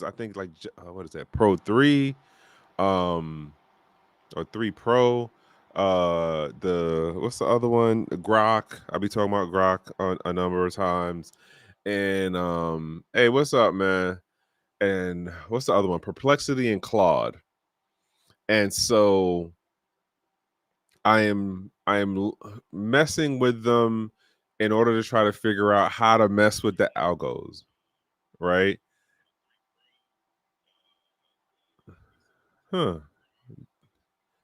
I think like what is that? Pro 3 um or 3 Pro. The what's the other one? Grok. I'll be talking about Grok a number of times. And hey, what's up, man? And what's the other one? Perplexity and Claude. And so I am messing with them in order to try to figure out how to mess with the algos, right? Huh.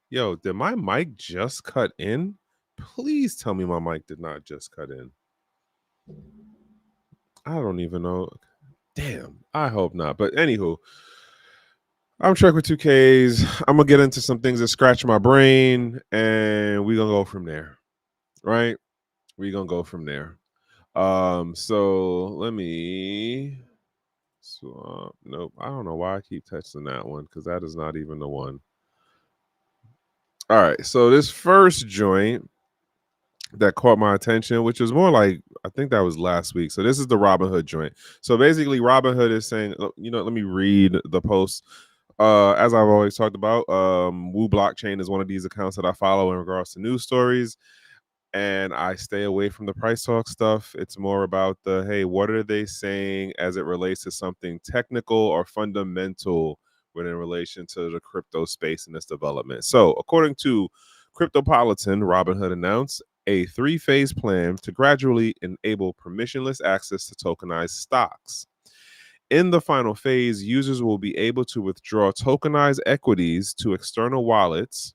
Yo, did my mic just cut in? Please tell me my mic did not just cut in. I don't even know. Damn, I hope not. But anywho, I'm Trek with 2Ks. I'm gonna get into some things that scratch my brain, and we gonna go from there. Right? We gonna go from there. So let me swap. Nope. I don't know why I keep touching that one because that is not even the one. All right. So this first joint that caught my attention, which was more like I think that was last week. So this is the Robinhood joint. So basically, Robinhood is saying, let me read the post. As I've always talked about, Woo Blockchain is one of these accounts that I follow in regards to news stories, and I stay away from the price talk stuff. It's more about the hey, what are they saying as it relates to something technical or fundamental within relation to the crypto space and its development. So, according to Cryptopolitan, Robinhood announced a 3-phase plan to gradually enable permissionless access to tokenized stocks. In the final phase, users will be able to withdraw tokenized equities to external wallets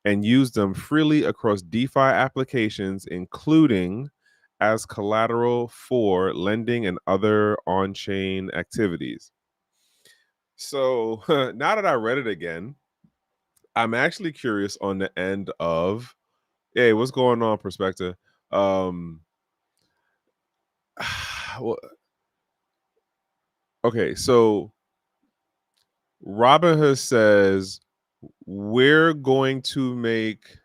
and use them freely across DeFi applications, including as collateral for lending and other on chain activities. So now that I read it again, I'm actually curious on the end of, hey, what's going on, Perspective? Um, well, okay, so Robinhood says we're going to make.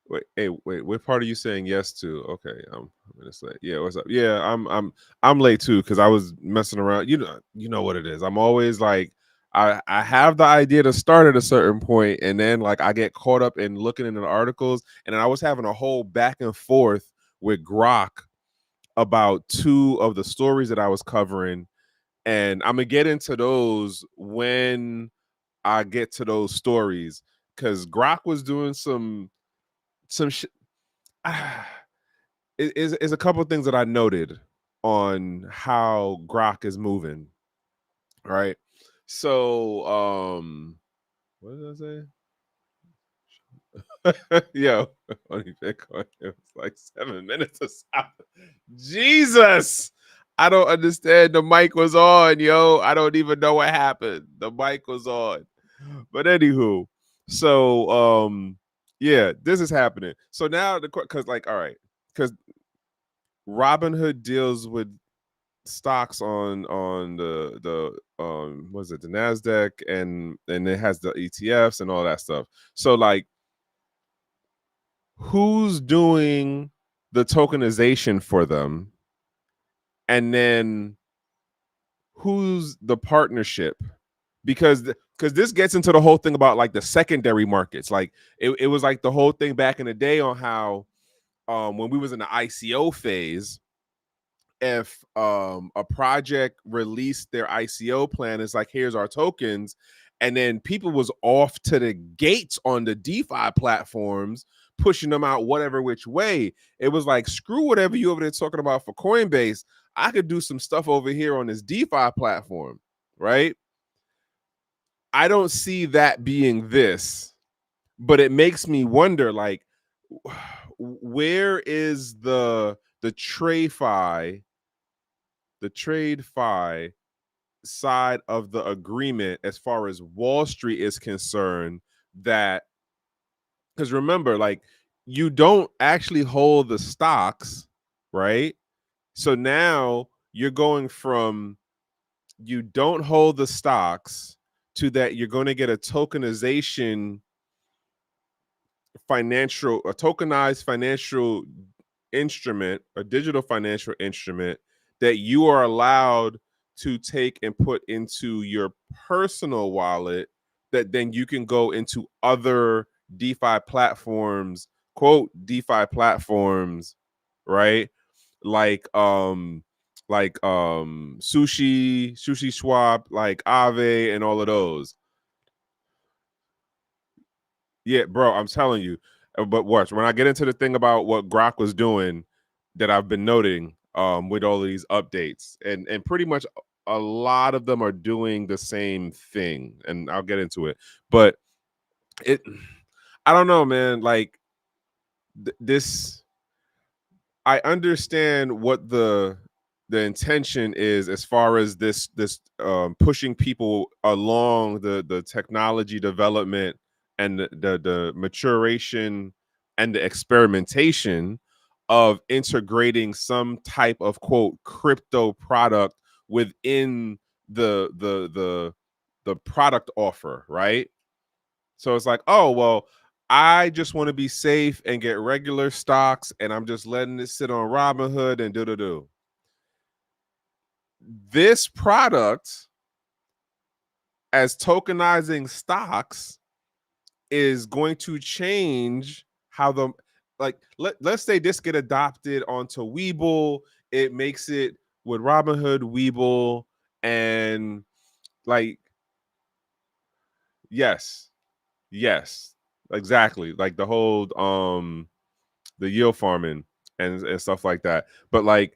Wait, hey, wait. What part are you saying yes to? Okay, I'm gonna say, yeah. What's up? Yeah, I'm late too because I was messing around. You know what it is. I'm always like, I have the idea to start at a certain point, and then like I get caught up in looking into the articles, and then I was having a whole back and forth with Grok about two of the stories that I was covering, and I'm gonna get into those when I get to those stories because Grok was doing some is a couple of things that I noted on how Grok is moving. Right. So what did I say? Yo, only Bitcoin. It was like 7 minutes of silence. Jesus. I don't understand. The mic was on, yo. I don't even know what happened. The mic was on. But anywho, so yeah, this is happening. So now the because like all right, because Robinhood deals with stocks on the was it the Nasdaq and it has the ETFs and all that stuff. So like who's doing the tokenization for them and then who's the partnership because this gets into the whole thing about like the secondary markets. Like it was like the whole thing back in the day on how when we was in the ICO phase, if a project released their ICO plan, it's like here's our tokens, and then people was off to the gates on the DeFi platforms pushing them out whatever which way. It was like screw whatever you over there talking about for Coinbase. I could do some stuff over here on this DeFi platform, right? I don't see that being this, but it makes me wonder like where is the trade fi side of the agreement as far as Wall Street is concerned, that because remember, like you don't actually hold the stocks, right? So now you're going from you don't hold the stocks to that you're going to get a tokenized financial instrument, a digital financial instrument that you are allowed to take and put into your personal wallet that then you can go into other DeFi platforms, quote DeFi platforms, right? Like sushi swap, like Aave and all of those. Yeah, bro, I'm telling you. But watch, when I get into the thing about what Grok was doing that I've been noting with all of these updates, and pretty much a lot of them are doing the same thing, and I'll get into it. But it I don't know, man, like this I understand what the intention is as far as this pushing people along the technology development and the maturation and the experimentation of integrating some type of quote crypto product within the product offer, right? So it's like, oh, well, I just want to be safe and get regular stocks, and I'm just letting it sit on Robinhood and do. This product, as tokenizing stocks, is going to change how the let's say this get adopted onto Webull. It makes it with Robinhood, Webull, and like yes, yes, exactly. Like the whole the yield farming and stuff like that. But like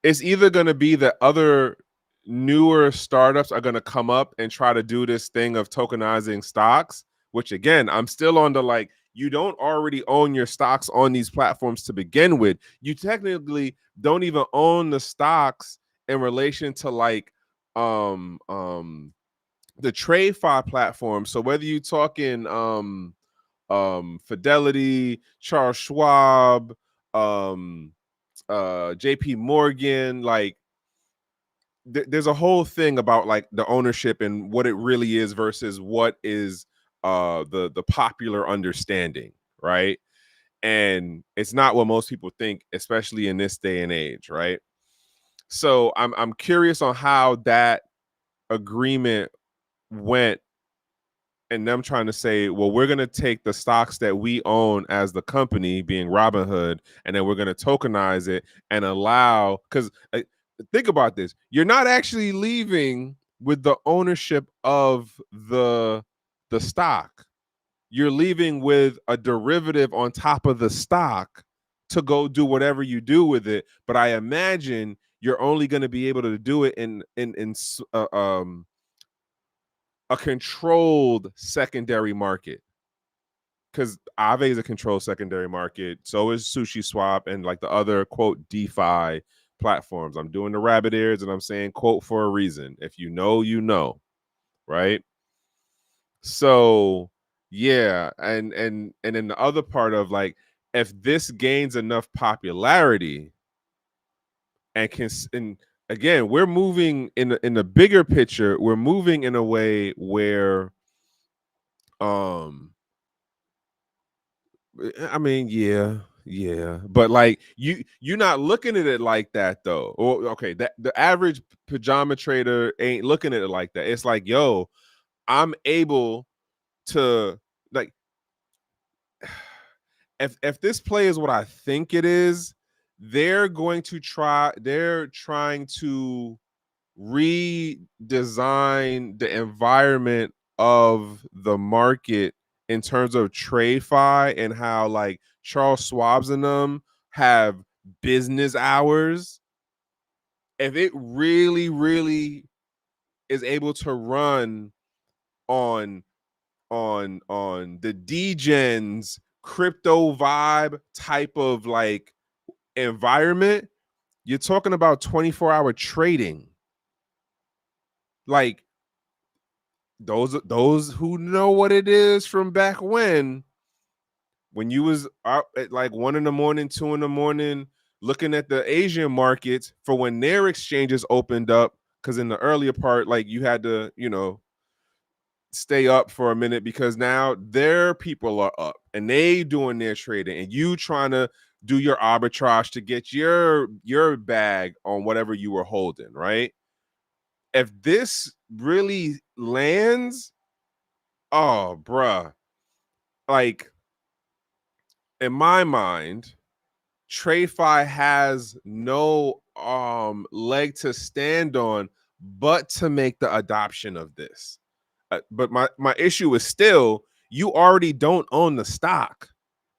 it's either going to be that other newer startups are going to come up and try to do this thing of tokenizing stocks, which again, I'm still on the like, you don't already own your stocks on these platforms to begin with. You technically don't even own the stocks in relation to like the TradeFi platform. So whether you talking Fidelity, Charles Schwab, JP Morgan, like there's a whole thing about like the ownership and what it really is versus what is the popular understanding, right? And it's not what most people think, especially in this day and age, right? So I'm curious on how that agreement went and them trying to say, well, we're going to take the stocks that we own as the company, being Robinhood, and then we're going to tokenize it and allow, because think about this, you're not actually leaving with the ownership of the stock. You're leaving with a derivative on top of the stock to go do whatever you do with it. But I imagine you're only going to be able to do it in a controlled secondary market, because Aave is a controlled secondary market. So is Sushi Swap and like the other quote DeFi platforms. I'm doing the rabbit ears and I'm saying quote for a reason. If you know, you know, right? So yeah, and then the other part of like, if this gains enough popularity and can and again, we're moving in the bigger picture, we're moving in a way where um I mean, yeah, but like you're not looking at it like that though. Or okay, that the average pajama trader ain't looking at it like that. It's like, yo, I'm able to like if this play is what I think it is, they're trying to redesign the environment of the market in terms of TradeFi and how like Charles Schwab's and them have business hours. If it really, really is able to run on the DGens crypto vibe type of like environment, you're talking about 24-hour trading. Like those who know what it is from back when you was out at like 1 in the morning, 2 in the morning, looking at the Asian markets for when their exchanges opened up. Because in the earlier part, like you had to, stay up for a minute because now their people are up and they doing their trading and you trying to do your arbitrage to get your bag on whatever you were holding, right? If this really lands, oh, bruh, like in my mind, TradeFi has no leg to stand on but to make the adoption of this. But my issue is still, you already don't own the stock,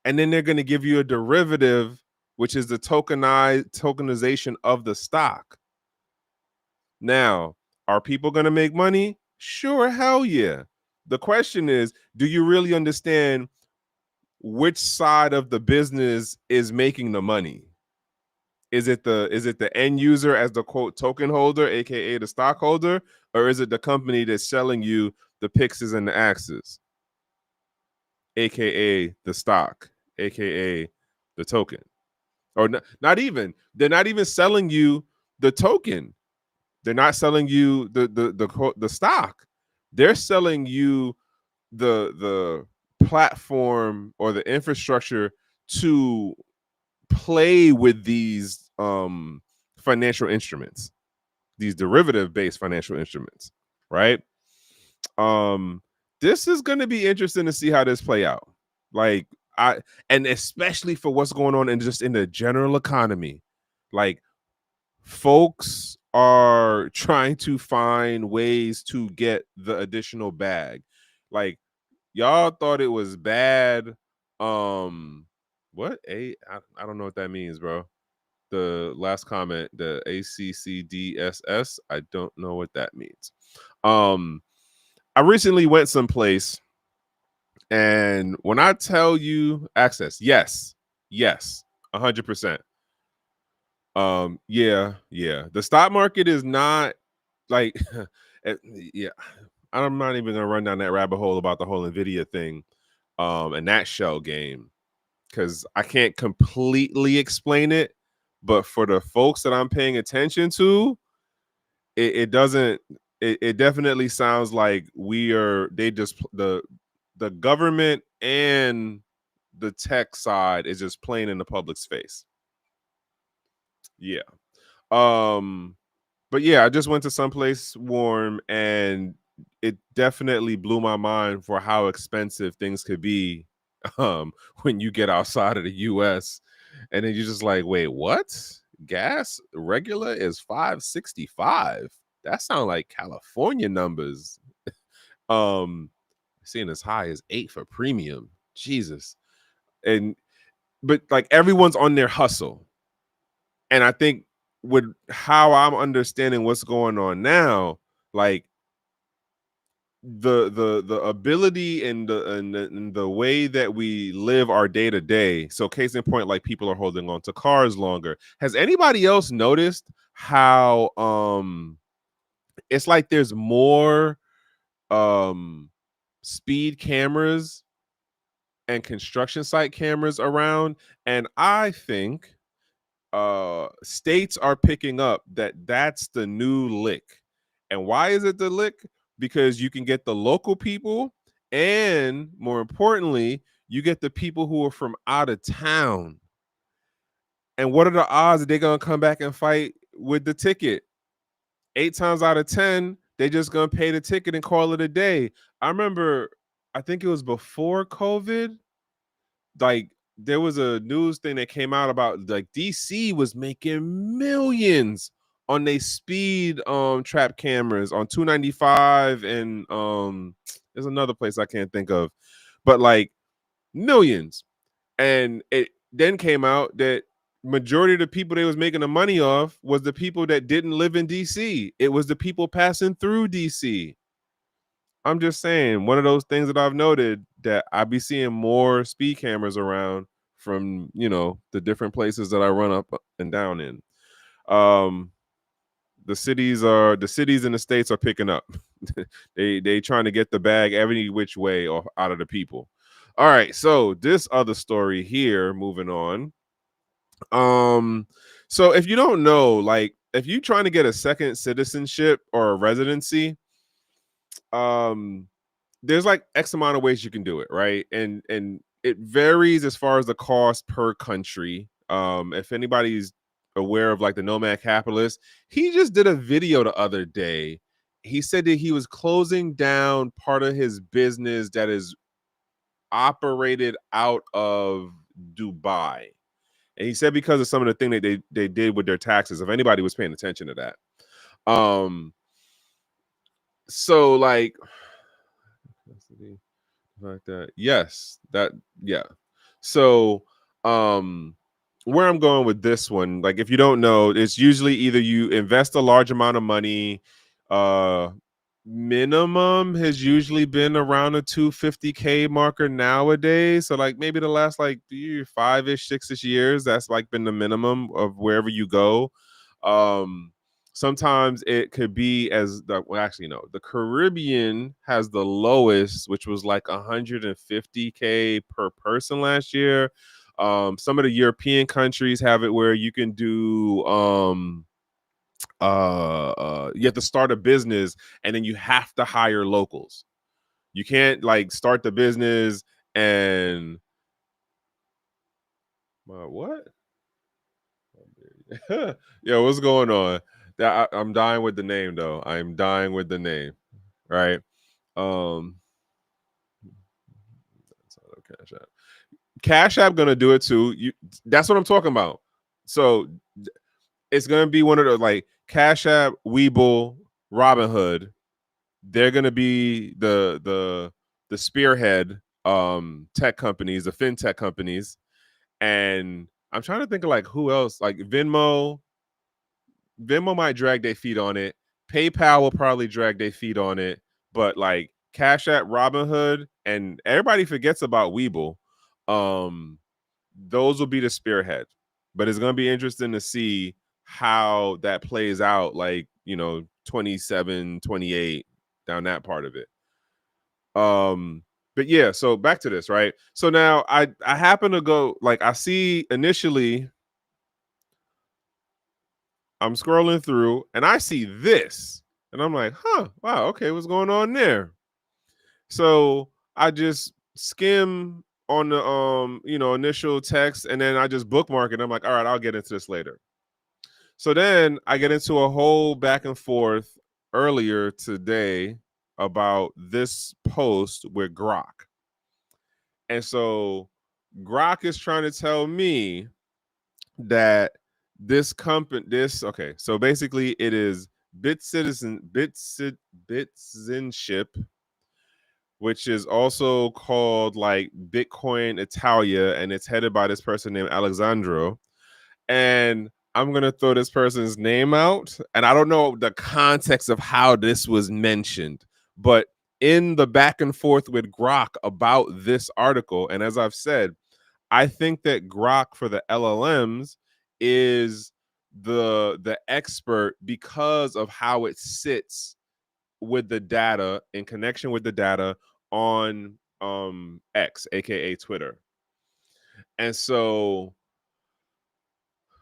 and then they're going to give you a derivative, which is the tokenization of the stock. Now, are people going to make money? Sure, hell yeah. The question is, do you really understand which side of the business is making the money? Is it the end user as the quote token holder, aka the stockholder, or is it the company that's selling you the Pixes and the Axes, aka the stock, aka the token? Or not even, they're not even selling you the token. They're not selling you the stock. They're selling you the platform or the infrastructure to play with these financial instruments, these derivative based financial instruments, right? um this is going to be interesting to see how this play out. Like, I and especially for what's going on in just in the general economy. Like, folks are trying to find ways to get the additional bag. Like, y'all thought it was bad. What I don't know what that means, bro. The last comment, the ACCDSS, I don't know what that means. I recently went someplace, and when I tell you access, yes, 100%. Yeah. The stock market is not like, yeah. I'm not even gonna run down that rabbit hole about the whole Nvidia thing, and that shell game, because I can't completely explain it. But for the folks that I'm paying attention to, it doesn't. It definitely sounds like the government and the tech side is just playing in the public's face. Yeah. Um, but yeah, I just went to someplace warm, and it definitely blew my mind for how expensive things could be when you get outside of the US. And then you're just like, wait, what? Gas regular is 565. That sounds like California numbers. Seeing as high as 8 for premium. Jesus. And but like, everyone's on their hustle. And I think with how I'm understanding what's going on now, like the ability and the way that we live our day to day. So case in point, like, people are holding on to cars longer. Has anybody else noticed how it's like there's more um speed cameras and construction site cameras around? And I think states are picking up that that's the new lick. And why is it the lick? Because you can get the local people, and more importantly, you get the people who are from out of town. And what are the odds that they're gonna come back and fight with the ticket? 8 times out of 10, they just gonna pay the ticket and call it a day. I remember, I think it was before COVID, like, there was a news thing that came out about, like, DC was making millions on their speed trap cameras on 295, and there's another place I can't think of, but like, millions. And it then came out that majority of the people they was making the money off was the people that didn't live in DC. It was the people passing through DC. I'm just saying, one of those things that I've noted, that I be seeing more speed cameras around from, the different places that I run up and down in. Um, the cities in the states are picking up. They trying to get the bag every which way off out of the people. All right, so this other story here, moving on. So if you don't know, like, if you're trying to get a second citizenship or a residency, um there's like X amount of ways you can do it, right? And it varies as far as the cost per country. If anybody's aware of like the Nomad Capitalist, he just did a video the other day. He said that he was closing down part of his business that is operated out of Dubai. And he said because of some of the thing that they did with their taxes, if anybody was paying attention to that. So like that, yes, that, yeah. So where I'm going with this one, like if you don't know, it's usually either you invest a large amount of money, minimum has usually been around a 250K marker nowadays. So like maybe the last like 5-ish, 6-ish years, that's like been the minimum of wherever you go. Sometimes it could be as the, well, actually no, the Caribbean has the lowest, which was like 150K per person last year. Some of the European countries have it where you can do you have to start a business and then you have to hire locals. You can't like start the business and what? Yeah, what's going on? That I'm dying with the name though. I'm dying with the name, right? Um, Cash App. Cash App gonna do it too. That's what I'm talking about. So it's gonna be one of those like Cash App, Webull, Robinhood. They're gonna be the spearhead tech companies, the fintech companies, and I'm trying to think of like who else. Like Venmo might drag their feet on it. PayPal will probably drag their feet on it, but like Cash App, Robinhood, and everybody forgets about Webull. Those will be the spearhead. But it's going to be interesting to see how that plays out, like, 27, 28, down that part of it. But yeah, so back to this, right? So now I happen to go, like, I see initially I'm scrolling through and I see this and I'm like, huh, wow, okay, what's going on there? So I just skim on the initial text and then I just bookmark it. I'm like, all right, I'll get into this later. So then I get into a whole back and forth earlier today about this post with Grok. And so Grok is trying to tell me that this company, okay, so basically it is Bitcitizenship, which is also called like Bitcoin Italia, and it's headed by this person named Alexandro. And I'm gonna throw this person's name out, and I don't know the context of how this was mentioned, but in the back and forth with Grok about this article, and as I've said, I think that Grok for the LLMs is the expert because of how it sits with the data, in connection with the data on X, aka Twitter. And so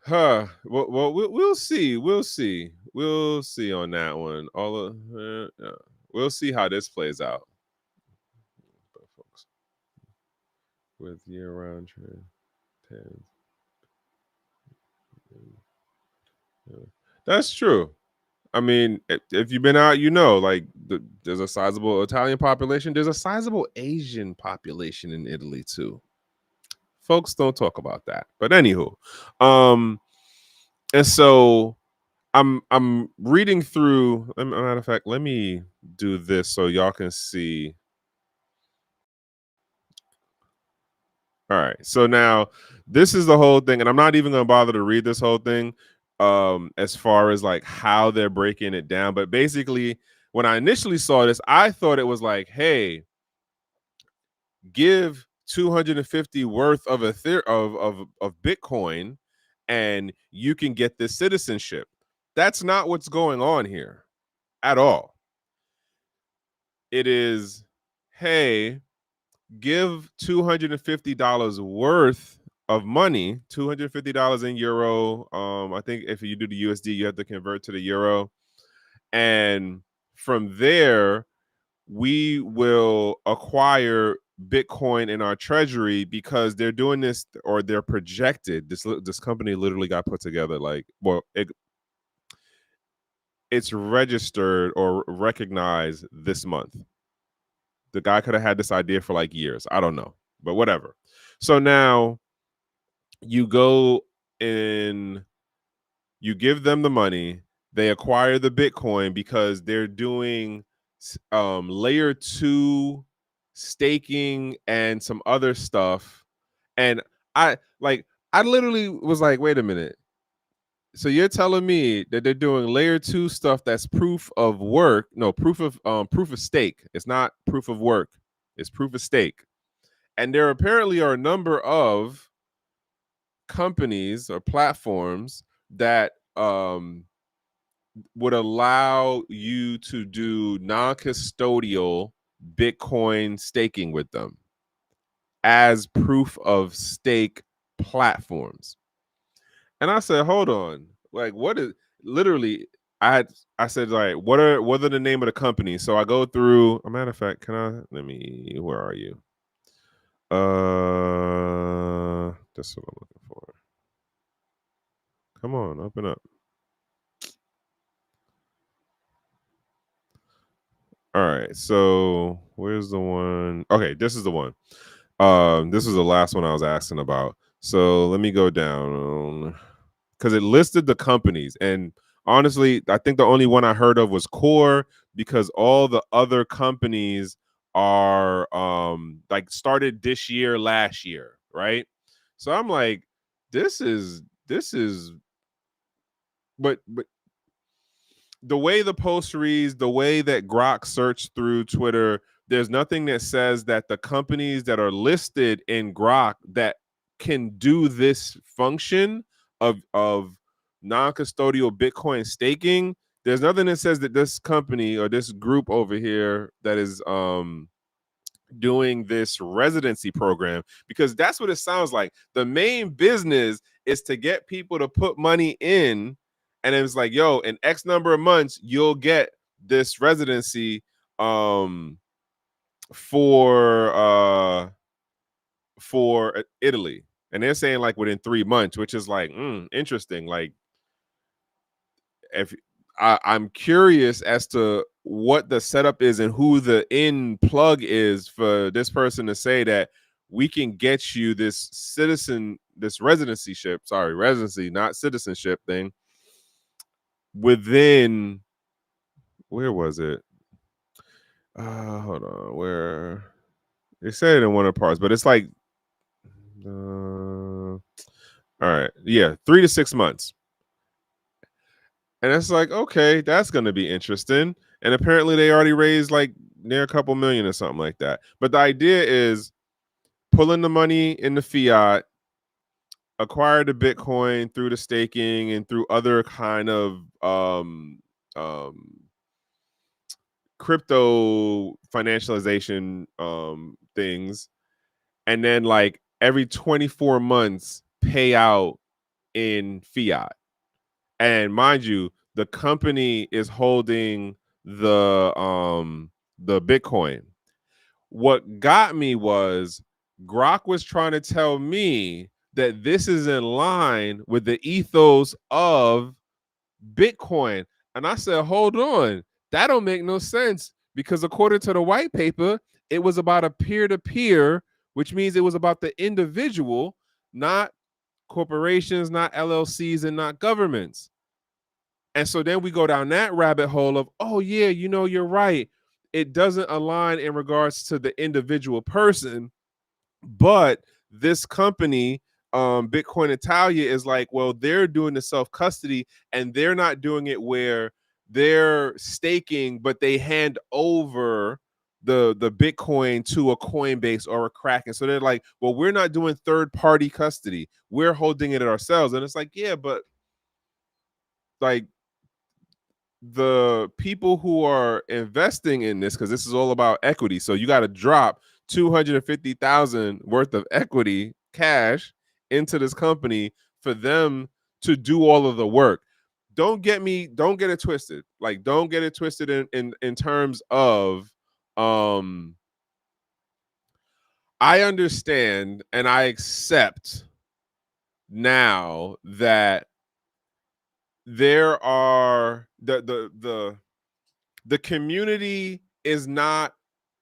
we'll see. We'll see on that one. We'll see how this plays out. But folks, with year-round trend, that's true. I mean, if you've been out, like there's a sizable Italian population. There's a sizable Asian population in Italy too. Folks don't talk about that. But anywho, and so I'm reading through. Matter of fact, let me do this so y'all can see. All right. So now this is the whole thing, and I'm not even gonna bother to read this whole thing as far as like how they're breaking it down. But basically, when I initially saw this, I thought it was like, hey, give 250 worth of of Bitcoin and you can get this citizenship. That's not what's going on here at all. It is, hey, give $250 worth of money, $250 in euro. I think if you do the USD, you have to convert to the euro. And from there, we will acquire Bitcoin in our treasury because they're doing this, or they're projected. This company literally got put together like, well, it's registered or recognized this month. The guy could have had this idea for like years. I don't know, but whatever. So now you go and you give them the money. They acquire the Bitcoin because they're doing layer 2 staking and some other stuff. And I literally was like, wait a minute. So you're telling me that they're doing layer 2 stuff that's proof of work? No, proof of stake. It's not proof of work. It's proof of stake. And there apparently are a number of companies or platforms that would allow you to do non-custodial Bitcoin staking with them as proof of stake platforms. And I said, hold on, like, what is literally? I said, like, what are the name of the companies? So I go through. A matter of fact, let me? Where are you? That's what I'm looking for. Come on, open up. All right, so where's the one? Okay, this is the one. This is the last one I was asking about. So let me go down because it listed the companies, and honestly, I think the only one I heard of was Core, because all the other companies are like started this year, last year, right? So I'm like, this is but the way the post reads, the way that Grok searched through Twitter, there's nothing that says that the companies that are listed in Grok that can do this function of non-custodial Bitcoin staking. There's nothing that says that this company or this group over here that is doing this residency program, because that's what it sounds like. The main business is to get people to put money in, and it's like, yo, in X number of months you'll get this residency for Italy, and they're saying like within 3 months, which is like interesting. Like, if I'm curious as to what the setup is and who the in plug is for this person to say that we can get you this residency, not citizenship thing within, where was it? Hold on, where they said it in one of the parts, but it's like, all right, yeah, 3 to 6 months. And it's like, okay, that's going to be interesting. And apparently they already raised like near a couple million or something like that. But the idea is pulling the money in the fiat, acquire the Bitcoin through the staking and through other kind of crypto financialization things. And then like every 24 months pay out in fiat. And mind you, the company is holding the Bitcoin. What got me was Grok was trying to tell me that this is in line with the ethos of Bitcoin. And I said, hold on, that don't make no sense, because according to the white paper, it was about a peer-to-peer, which means it was about the individual, not corporations, not LLCs, and not governments. And so then we go down that rabbit hole of, oh yeah, you're right. It doesn't align in regards to the individual person, but this company, Bitcoin Italia, is like, well, they're doing the self-custody, and they're not doing it where they're staking, but they hand over the Bitcoin to a Coinbase or a Kraken. So they're like, well, we're not doing third-party custody. We're holding it ourselves. And it's like, yeah, but like, the people who are investing in this, because this is all about equity, so you got to drop 250,000 worth of equity cash into this company for them to do all of the work. Don't get it twisted. Like, don't get it twisted in terms of I understand and I accept now that there are the community is not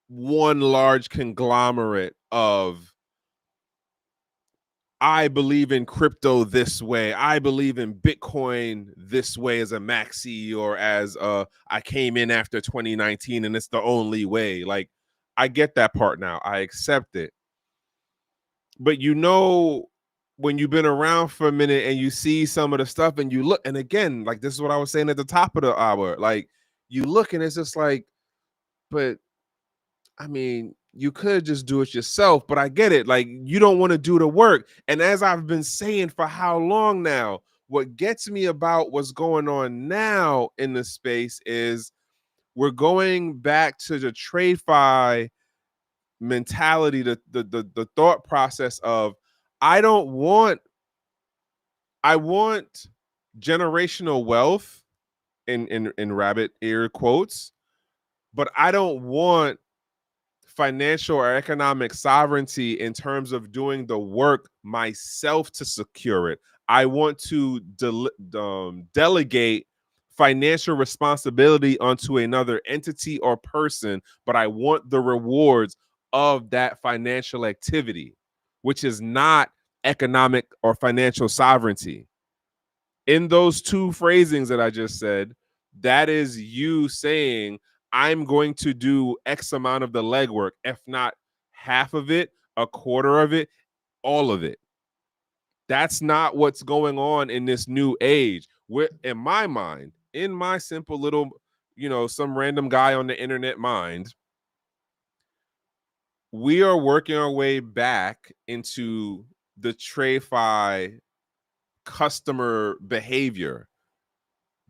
one large conglomerate of I believe in crypto this way. I believe in Bitcoin this way as a maxi or as I came in after 2019 and it's the only way. Like I get that part now. I accept it. But when you've been around for a minute and you see some of the stuff and you look, and again, like this is what I was saying at the top of the hour, like you look and it's just like, but I mean, you could just do it yourself, but I get it. Like, you don't want to do the work. And as I've been saying for how long now, what gets me about what's going on now in the space is we're going back to the TradeFi mentality, the thought process of I don't want, I want generational wealth in rabbit ear quotes, but I don't want financial or economic sovereignty in terms of doing the work myself to secure it. I want to delegate financial responsibility onto another entity or person, but I want the rewards of that financial activity, which is not economic or financial sovereignty. In those two phrasings that I just said, that is you saying, I'm going to do X amount of the legwork, if not half of it, a quarter of it, all of it. That's not what's going on in this new age. In my mind, in my simple little, some random guy on the internet mind, we are working our way back into the TradeFi customer behavior.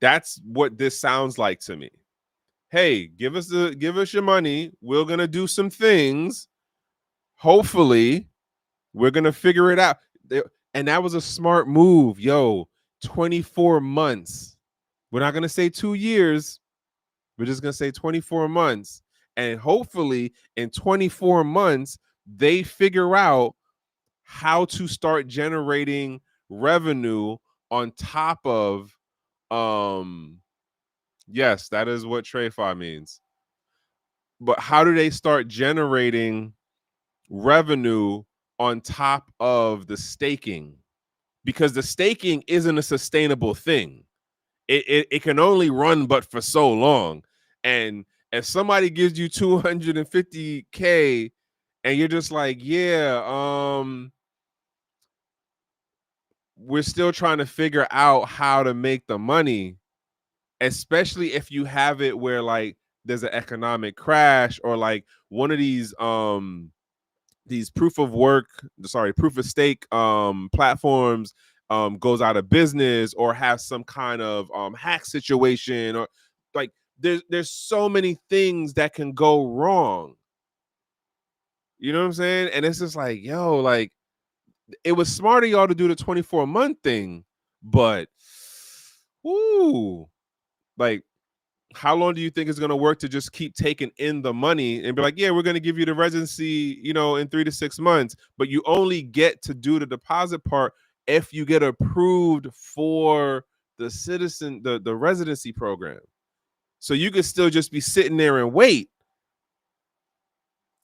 That's what this sounds like to me. Hey, give us your money. We're gonna do some things. Hopefully, we're gonna figure it out. And that was a smart move, yo. 24 months. We're not gonna say 2 years. We're just gonna say 24 months. And hopefully, in 24 months, they figure out how to start generating revenue on top of yes, that is what TradeFi means. But how do they start generating revenue on top of the staking? Because the staking isn't a sustainable thing. It can only run but for so long. And if somebody gives you 250K and you're just like, yeah, we're still trying to figure out how to make the money, especially if you have it where like there's an economic crash or like one of these proof of stake platforms goes out of business or has some kind of hack situation, or like there's so many things that can go wrong. You know what I'm saying? And it's just like, yo, like it was smart of y'all to do the 24-month thing, but ooh, like how long do you think it's going to work to just keep taking in the money and be like, yeah, we're going to give you the residency, in 3 to 6 months, but you only get to do the deposit part if you get approved for the residency program. So you could still just be sitting there and wait.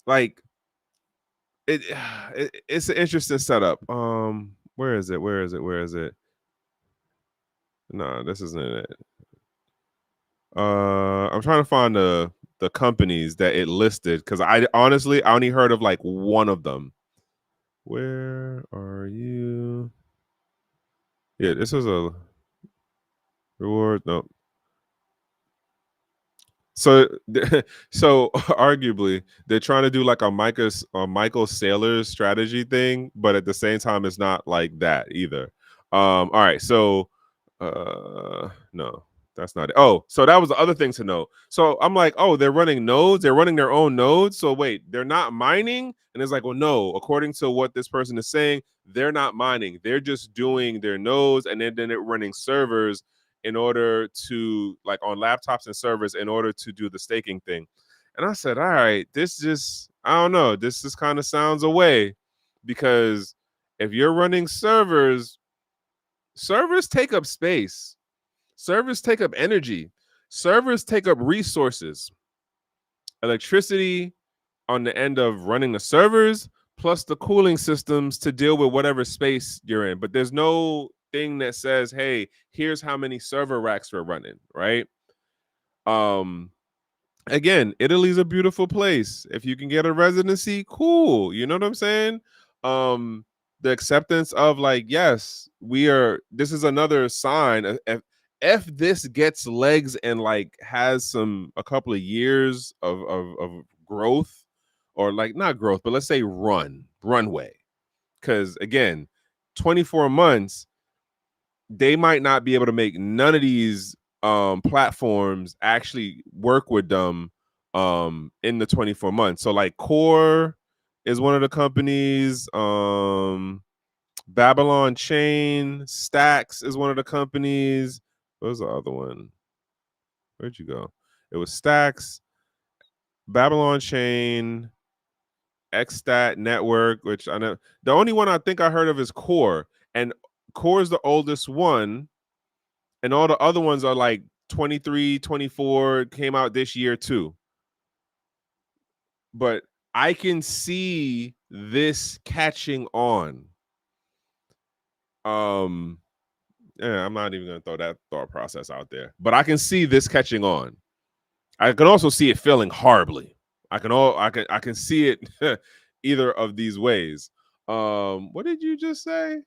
Like it's an interesting setup. Where is it? No, this isn't it. I'm trying to find the companies that it listed because I only heard of like one of them. Where are you? Yeah, this is a reward. No. So, so arguably, they're trying to do like a Michael Saylor's strategy thing, but at the same time, it's not like that either. All right, so, no, that's not it. Oh, so that was the other thing to know. So I'm like, oh, they're running nodes. They're running their own nodes. So wait, they're not mining? And it's like, well, no. According to what this person is saying, they're not mining. They're just doing their nodes, and then they're running servers in order to like on laptops and servers in order to do the staking thing. And I said, all right, I don't know, this just kind of sounds away, because if you're running servers take up space, servers take up energy, servers take up resources, electricity on the end of running the servers, plus the cooling systems to deal with whatever space you're in. But there's no thing that says, hey, here's how many server racks we're running, right? Again, Italy's a beautiful place. If you can get a residency, cool. You know what I'm saying? The acceptance of, like, yes, this is another sign. If this gets legs and like has a couple of years of growth, or like not growth, but let's say runway. Because again, 24 months, they might not be able to make none of these platforms actually work with them in the 24 months. So like Core is one of the companies, Babylon Chain, Stacks is one of the companies. What was the other one? Where'd you go? It was Stacks, Babylon Chain, Xstat Network, which I know the only one I think I heard of is Core, and Core is the oldest one, and all the other ones are like 23, 24, came out this year too. But I can see this catching on. Yeah, I'm not even gonna throw that thought process out there, but I can see this catching on. I can also see it failing horribly. I can see it either of these ways. What did you just say?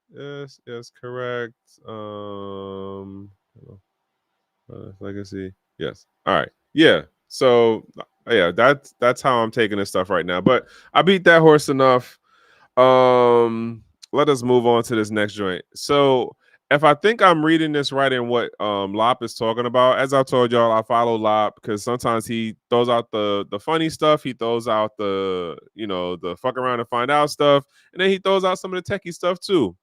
Yes, correct. Legacy. Yes. All right. Yeah. So yeah, that's how I'm taking this stuff right now. But I beat that horse enough. Let us move on to this next joint. So if I think I'm reading this right in what Lop is talking about, as I told y'all, I follow Lop because sometimes he throws out the funny stuff, he throws out the fuck around and find out stuff, and then he throws out some of the techie stuff too.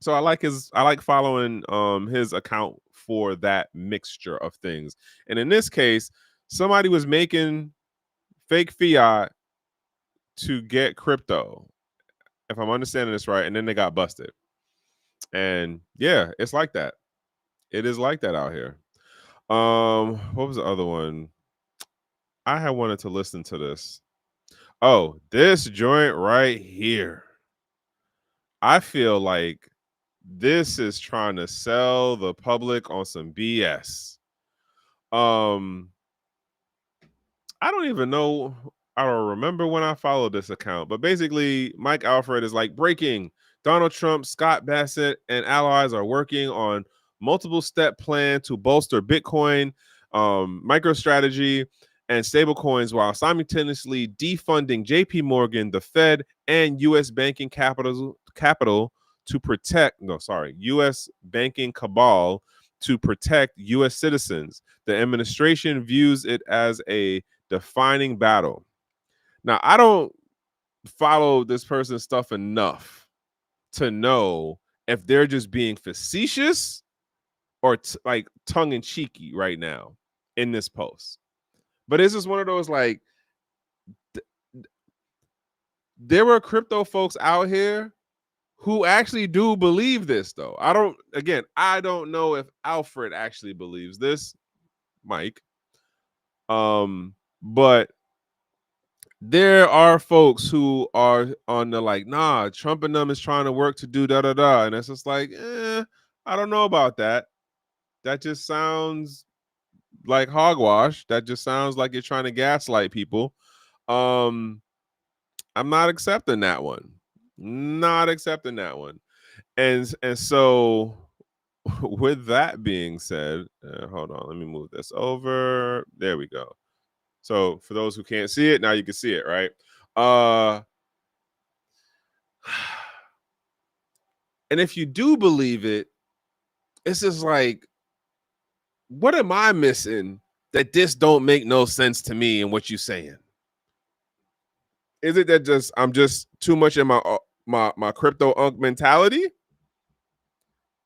So I like following his account for that mixture of things. And in this case, somebody was making fake fiat to get crypto, if I'm understanding this right, and then they got busted. And yeah, it's like that. It is like that out here. What was the other one? I had wanted to listen to this. Oh, this joint right here. I feel like this is trying to sell the public on some BS. Um, I don't even know. I don't remember when I followed this account, but basically, Mike Alfred is like, breaking: Donald Trump, Scott Bassett, and allies are working on multiple step plan to bolster Bitcoin, MicroStrategy, and stablecoins while simultaneously defunding JP Morgan, the Fed, and U.S. banking capital to protect, no, sorry, U.S. banking cabal to protect U.S. citizens. The administration views it as a defining battle. Now, I don't follow this person's stuff enough to know if they're just being facetious or like tongue in cheeky right now in this post. But it's just one of those like, there were crypto folks out here who actually do believe this, though. I don't know if Alfred actually believes this, Mike. But there are folks who are on the like, nah, Trump and them is trying to work to do da da da, and it's just like, I don't know about that. That just sounds like hogwash. That just sounds like you're trying to gaslight people. I'm not accepting that one. Not accepting that one. And so, with that being said, hold on, let me move this over. There we go. So for those who can't see it, now you can see it, right? And if you do believe it, it's just like, what am I missing that this don't make no sense to me in what you're saying? Is it that I'm just too much in my crypto unk mentality?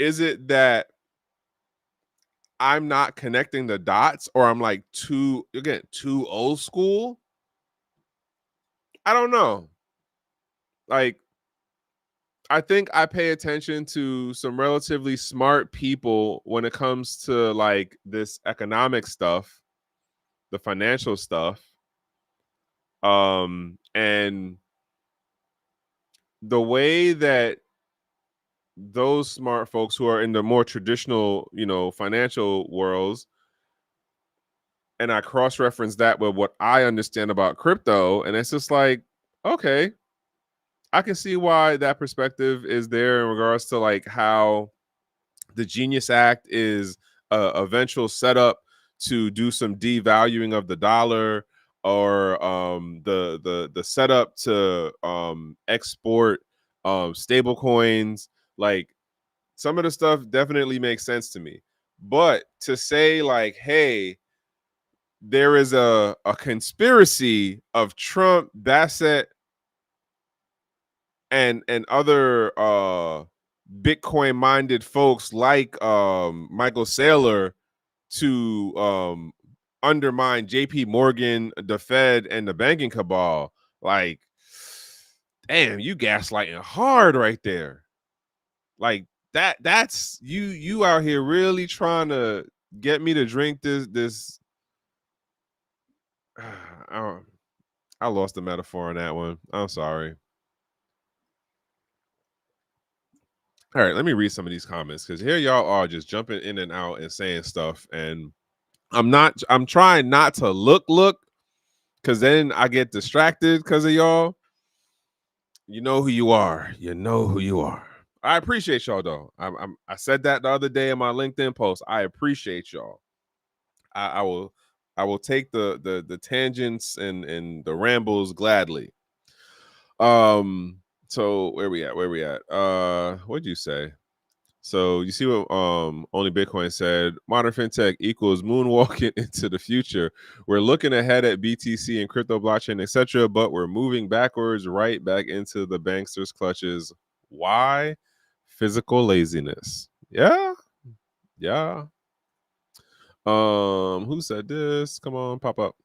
Is it that I'm not connecting the dots, or I'm like too old school. I don't know. Like, I think I pay attention to some relatively smart people when it comes to like this economic stuff, the financial stuff. And the way that those smart folks who are in the more traditional, financial worlds, and I cross-reference that with what I understand about crypto, and it's just like, okay, I can see why that perspective is there in regards to like how the Genius Act is a eventual setup to do some devaluing of the dollar, or the setup to export stable coins. Like, some of the stuff definitely makes sense to me. But to say like, hey, there is a conspiracy of Trump, Bassett, and other Bitcoin minded folks like Michael Saylor to undermine JP Morgan, the Fed, and the banking cabal. Like, damn, you gaslighting hard right there. Like, that's you out here really trying to get me to drink this. I, I lost the metaphor on that one. I'm sorry. All right, let me read some of these comments, because here y'all are just jumping in and out and saying stuff, and I'm trying not to look, because then I get distracted because of y'all. You know who you are. You know who you are. I appreciate y'all though. I said that the other day in my LinkedIn post. I appreciate y'all. I will take the tangents and the rambles gladly. So where we at? What'd you say? So you see what Only Bitcoin said: modern fintech equals moonwalking into the future. We're looking ahead at BTC and crypto, blockchain, etc., but we're moving backwards, right back into the banksters' clutches. Why? Physical laziness. Yeah, yeah. Who said this? Come on, pop up.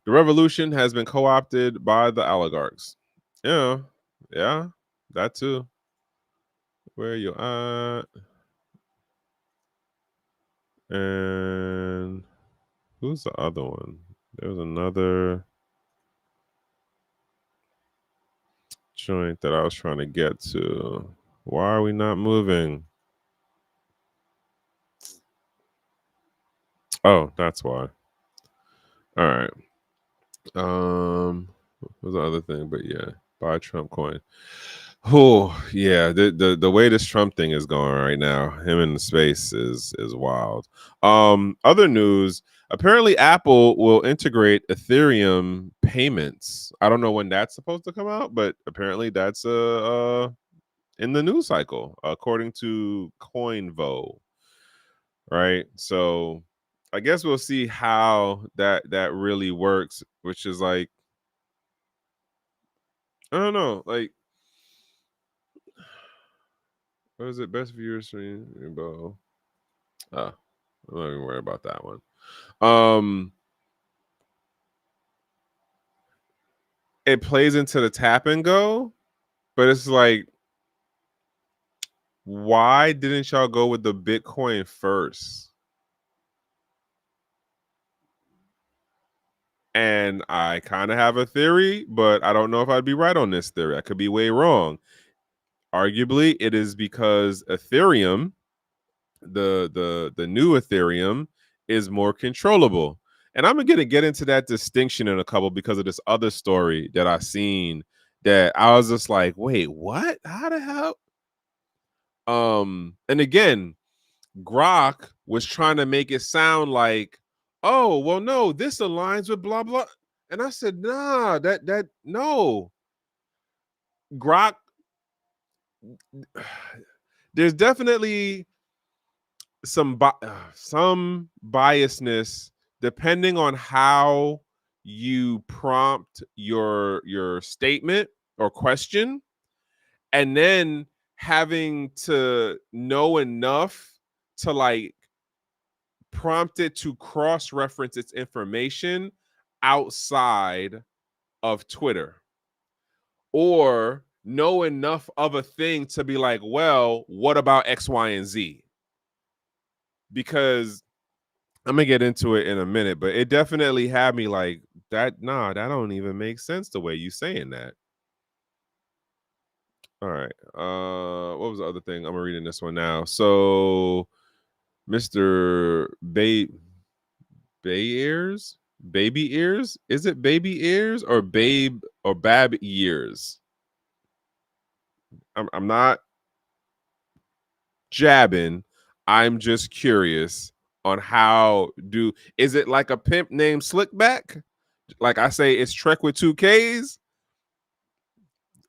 The revolution has been co-opted by the oligarchs. Yeah, yeah, that too. Where you at? And who's the other one? There's another joint that I was trying to get to. Why are we not moving? Oh, that's why. All right. What's the other thing? But yeah, buy Trump coin. Oh yeah, the way this Trump thing is going right now, him in the space is wild. Other news. Apparently, Apple will integrate Ethereum payments. I don't know when that's supposed to come out, but apparently that's in the news cycle, according to CoinVo. Right. So I guess we'll see how that really works, which is like, I don't know, like, what is it? Best viewers rainbow. I'm not even worried about that one. It plays into the tap and go, but it's like, why didn't y'all go with the Bitcoin first? And I kind of have a theory, but I don't know if I'd be right on this theory. I could be way wrong. Arguably, it is because Ethereum, the new Ethereum, is more controllable. And I'm gonna get into that distinction in a couple, because of this other story that I seen that I was just like, wait, what? How the hell? And again, Grok was trying to make it sound like, oh, well, no, this aligns with blah blah. And I said, nah, that no. Grok, there's definitely some biasness depending on how you prompt your statement or question, and then having to know enough to like prompted to cross-reference its information outside of Twitter, or know enough of a thing to be like, well, what about X, Y, and Z? Because I'm gonna get into it in a minute, but it definitely had me like that. Nah, that don't even make sense the way you saying that. All right. What was the other thing? I'm reading this one now. So Mr. Bay ears? Baby ears? Is it baby ears or babe or bab ears? I'm not jabbing. I'm just curious on how is it like a pimp named Slickback? Like I say, it's Trek with 2Ks.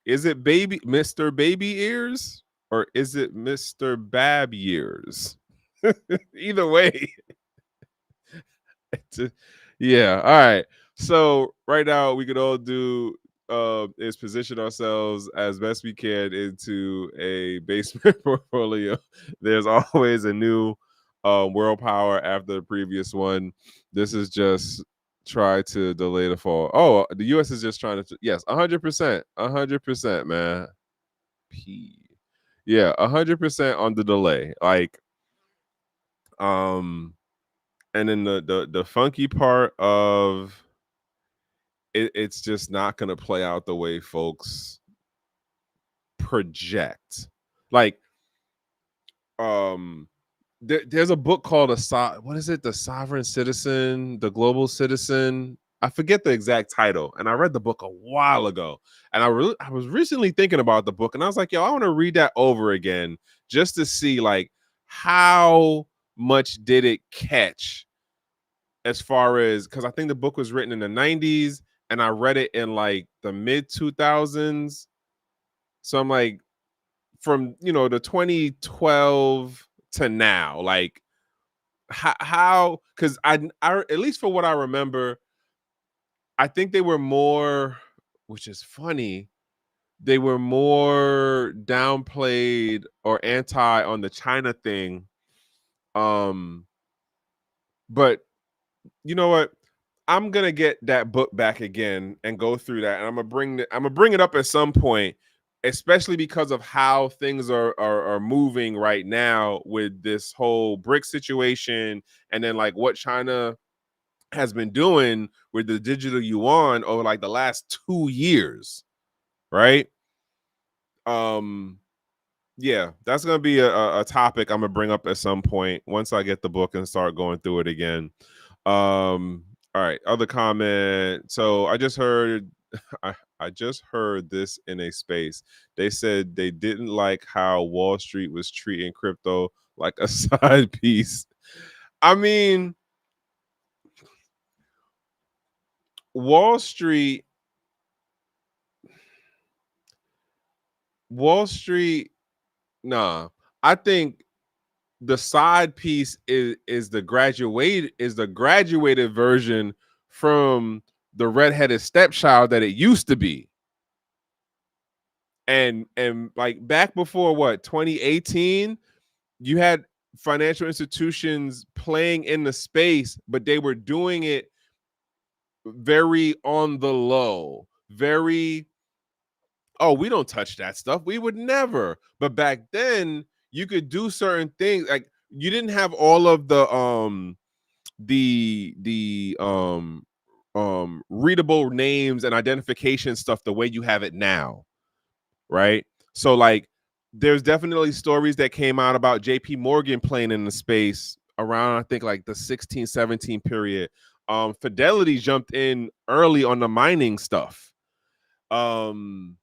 Is it baby Mr. Baby Ears or is it Mr. Bab Ears? Either way, yeah. All right. So right now we could all do is position ourselves as best we can into a basement portfolio. There's always a new world power after the previous one. This is just try to delay the fall. Oh, the US is just trying to yes, 100%. 100%, man. P. Yeah, 100% on the delay. Like and then the funky part of it's just not going to play out the way folks project. Like there's a book called what is it, the Sovereign Citizen, the Global Citizen. I forget the exact title, and I read the book a while ago, and I was recently thinking about the book, and I was like, yo, I want to read that over again just to see like how much did it catch, as far as, because I think the book was written in the 90s and I read it in like the mid 2000s. So I'm like, from the 2012 to now, like how because I at least for what I remember, I think they were more, which is funny, they were more downplayed or anti on the China thing. But you know what? I'm gonna get that book back again and go through that, and I'm gonna bring it up at some point, especially because of how things are moving right now with this whole BRIC situation, and then like what China has been doing with the digital yuan over like the last 2 years, right? Um, yeah, that's gonna be a topic I'm gonna bring up at some point once I get the book and start going through it again. All right, other comment. So I just heard I just heard this in a space. They said they didn't like how Wall Street was treating crypto like a side piece. I mean, Wall Street, Wall Street, nah. I think the side piece is the graduated version from the redheaded stepchild that it used to be. And like back before what, 2018, you had financial institutions playing in the space, but they were doing it very on the low, very, oh, we don't touch that stuff, we would never. But back then you could do certain things, like you didn't have all of the readable names and identification stuff the way you have it now, right? So like there's definitely stories that came out about JP Morgan playing in the space around, I think, like the 16-17 period. Fidelity jumped in early on the mining stuff. Oh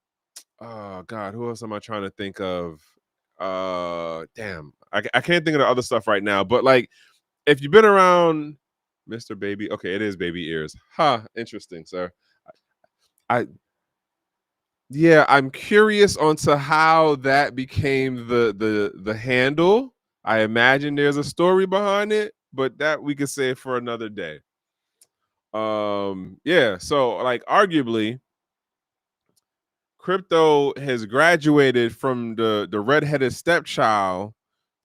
god, who else am I trying to think of? Damn, I can't think of the other stuff right now, but like if you've been around Mr. Baby, okay, it is baby ears. Huh, interesting, sir. I Yeah, I'm curious onto how that became the handle. I imagine there's a story behind it, but that we could say for another day. Yeah, so like arguably crypto has graduated from the redheaded stepchild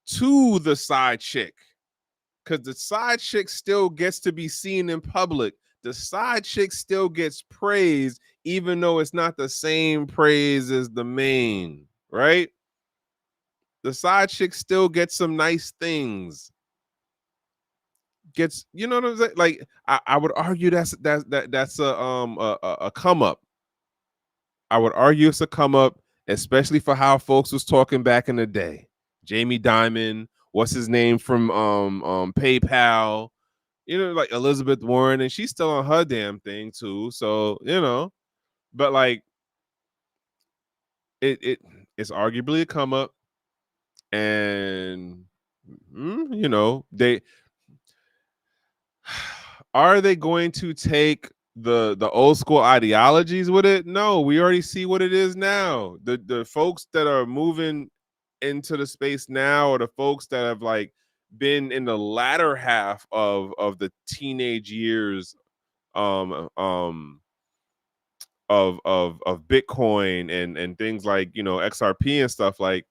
to the side chick. because the side chick still gets to be seen in public. The side chick still gets praised, even though it's not the same praise as the main, right? The side chick still gets some nice things. Gets, you know what I'm saying? Like, I would argue that's a come up. I would argue it's a come up, especially for how folks was talking back in the day. Jamie Dimon, what's his name from PayPal, like Elizabeth Warren, and she's still on her damn thing too. So, but like it's arguably a come up, and they are they going to take the old school ideologies with it? No, we already see what it is now. The folks that are moving into the space now, or the folks that have like been in the latter half of the teenage years of Bitcoin and things like XRP and stuff, like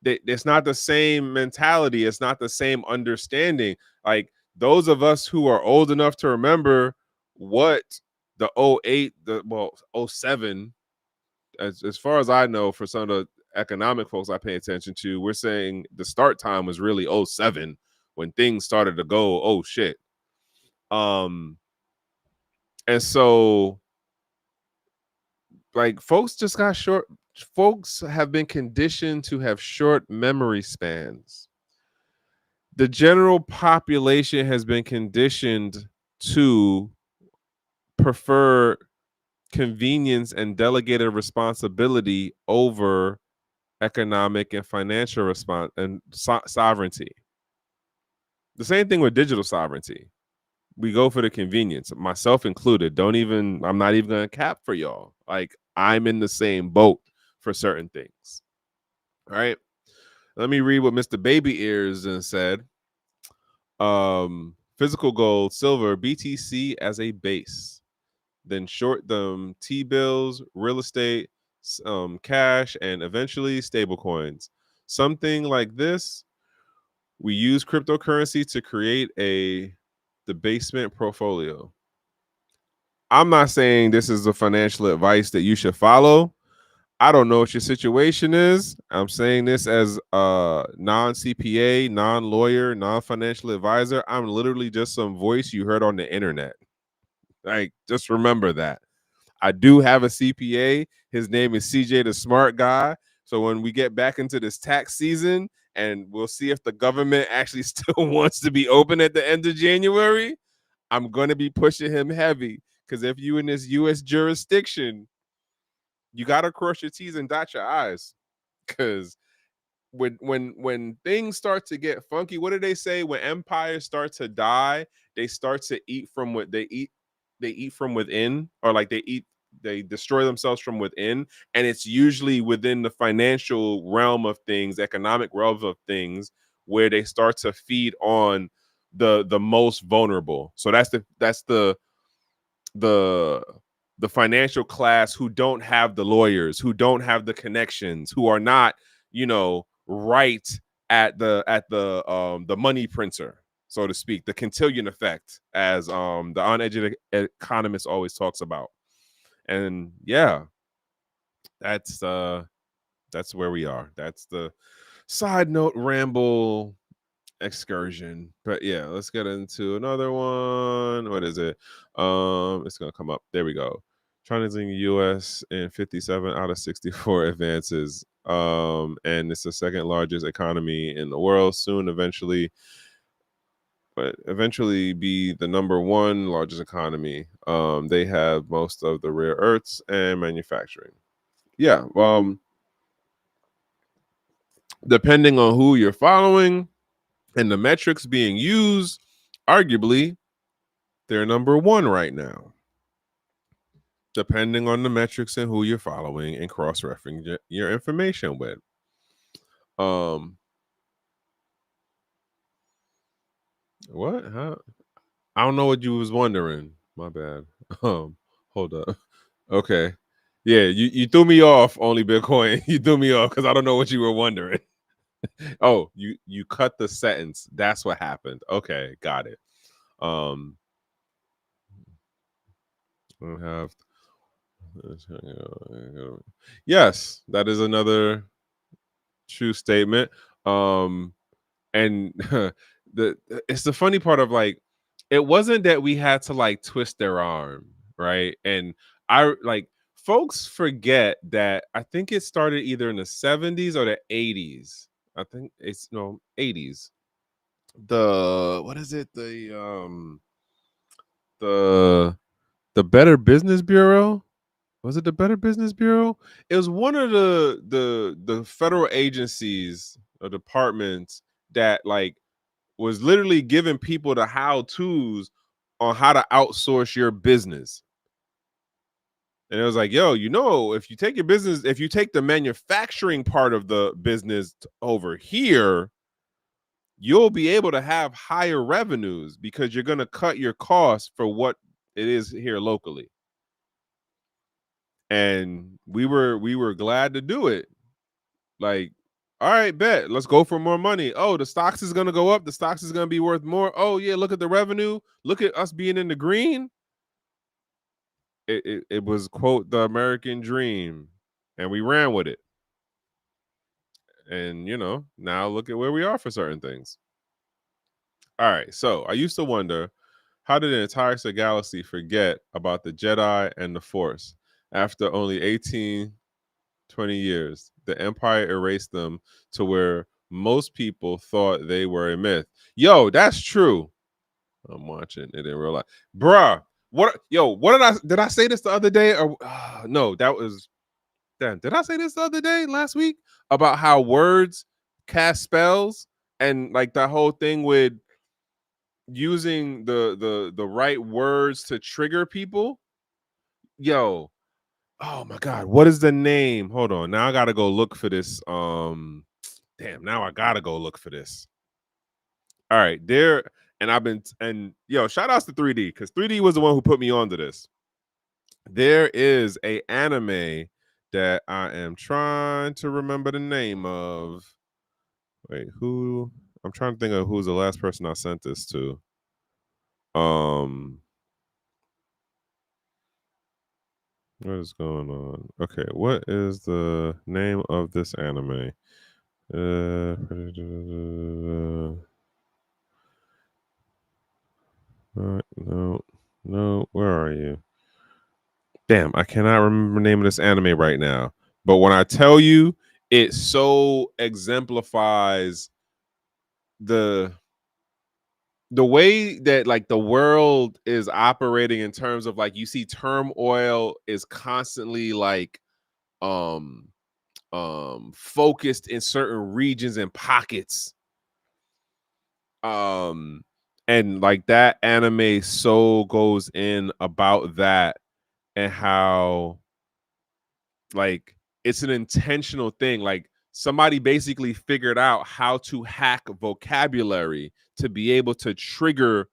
it's not the same mentality, it's not the same understanding. Like those of us who are old enough to remember what the '08, '07, as far as I know, for some of the economic folks I pay attention to, we're saying the start time was really '07, when things started to go, oh shit. And so like folks have been conditioned to have short memory spans. The general population has been conditioned to prefer convenience and delegated responsibility over economic and financial response and sovereignty. The same thing with digital sovereignty. We go for the convenience, myself included. I'm not even gonna cap for y'all. Like, I'm in the same boat for certain things. All right. Let me read what Mr. Baby Ears said. Physical gold, silver, BTC as a base. Then short them T-bills, real estate, cash, and eventually stable coins. Something like this. We use cryptocurrency to create a debasement portfolio. I'm not saying this is the financial advice that you should follow. I don't know what your situation is. I'm saying this as a non-CPA, non-lawyer, non-financial advisor. I'm literally just some voice you heard on the internet. Like, just remember that. I do have a CPA. His name is CJ, the smart guy. So when we get back into this tax season, and we'll see if the government actually still wants to be open at the end of January, I'm going to be pushing him heavy. Because if you in this U.S. jurisdiction, you got to cross your T's and dot your I's. Because when things start to get funky, what do they say? When empires start to die, they start to eat from what they eat. They eat from within, or like they destroy themselves from within. And it's usually within the financial realm of things, economic realm of things, where they start to feed on the most vulnerable. So that's the financial class who don't have the lawyers, who don't have the connections, who are not, right at the money printer, so to speak, the Cantillon effect, as the uneducated economist always talks about. And yeah, that's where we are. That's the side note ramble excursion. But yeah, let's get into another one. What is it? It's gonna come up. There we go. China's in the US in 57 out of 64 advances. And it's the second largest economy in the world. Soon, eventually be the number one largest economy. They have most of the rare earths and manufacturing. Yeah. Depending on who you're following and the metrics being used, arguably they're number one right now, depending on the metrics and who you're following and cross-referencing your information with. What? Huh? I don't know what you was wondering. My bad. Hold up. Okay. Yeah, you threw me off, only Bitcoin. You threw me off because I don't know what you were wondering. Oh, you cut the sentence. That's what happened. Okay, got it. Um, I have. Yes, that is another true statement. And the it's the funny part of like, it wasn't that we had to like twist their arm, right? And I like folks forget that I think it started either in the 70s or the 80s. I think it's no 80s. The what is it? The the Better Business Bureau. Was it the Better Business Bureau? It was one of the federal agencies or departments that like was literally giving people the how to's on how to outsource your business. And it was like, yo, if you take your business, if you take the manufacturing part of the business over here, you'll be able to have higher revenues because you're going to cut your costs for what it is here locally. And we were glad to do it. Like, all right, bet. Let's go for more money. Oh, the stocks is going to go up. The stocks is going to be worth more. Oh, yeah, look at the revenue. Look at us being in the green. It was, quote, the American dream. And we ran with it. And, now look at where we are for certain things. All right. So I used to wonder, how did the entire galaxy forget about the Jedi and the Force after only 18, 20 years? The Empire erased them to where most people thought they were a myth. Yo, that's true. I'm watching it in real life. Bruh, what did I say this the other day? Or no, that was damn. Did I say this the other day, last week? About how words cast spells and like that whole thing with using the right words to trigger people? Yo, oh my god, what is the name? Hold on. Now I gotta go look for this. Damn, now I gotta go look for this. All right, there, and I've been and yo, shout outs to 3D because 3D was the one who put me onto this. There is a anime that I am trying to remember the name of. Wait, who? I'm trying to think of who's the last person I sent this to. Um, what is going on? Okay, what is the name of this anime? No, no, where are you? Damn, I cannot remember the name of this anime right now. But when I tell you, it so exemplifies the the way that like the world is operating in terms of like you see turmoil is constantly like um focused in certain regions and pockets. Um and like that anime so goes in about that and how like it's an intentional thing. Like somebody basically figured out how to hack vocabulary to be able to trigger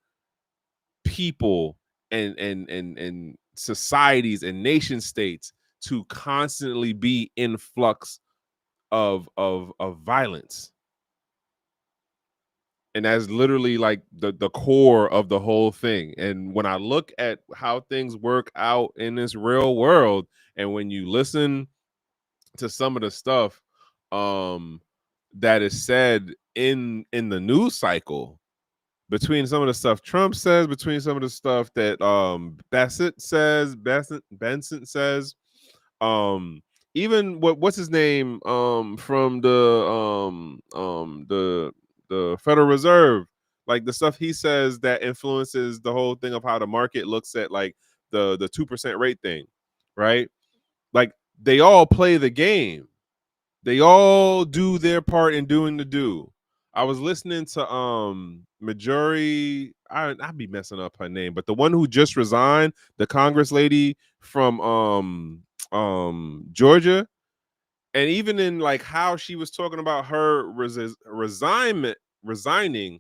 people and societies and nation states to constantly be in flux of violence. And that's literally like the core of the whole thing. And when I look at how things work out in this real world, and when you listen to some of the stuff that is said in the news cycle, between some of the stuff Trump says, between some of the stuff that Benson says, um even what's his name from the Federal Reserve, like the stuff he says that influences the whole thing of how the market looks at like the 2% rate thing, right? Like they all play the game. They all do their part in doing the do. I was listening to Majori. I'd be messing up her name, but the one who just resigned, the Congress lady from Georgia, and even in like how she was talking about her resigning,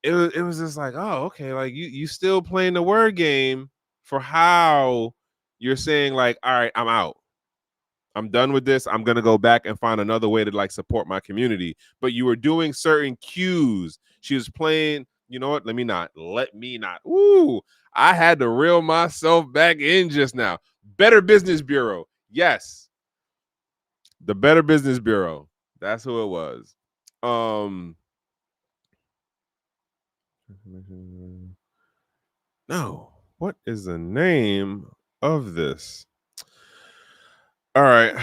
it was just like, oh, okay, like you still playing the word game for how you're saying like, all right, I'm out. I'm done with this. I'm gonna go back and find another way to like support my community. But you were doing certain cues. She was playing. You know what? Let me not. Ooh, I had to reel myself back in just now. Better Business Bureau. Yes, the Better Business Bureau. That's who it was. No. What is the name of this? All right.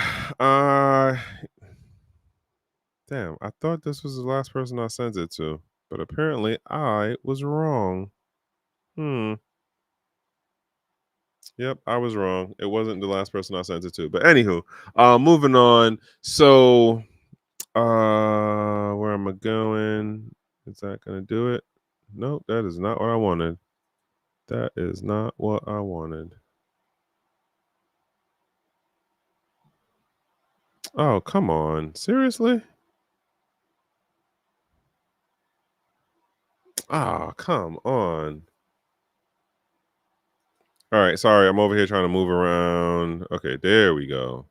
Damn, I thought this was the last person I sent it to, but apparently I was wrong. Yep, I was wrong. It wasn't the last person I sent it to. But anywho, moving on. So where am I going? Is that gonna do it? Nope, that is not what I wanted. That is not what I wanted. Oh, come on. Seriously? Oh, come on. All right, sorry. I'm over here trying to move around. Okay, there we go.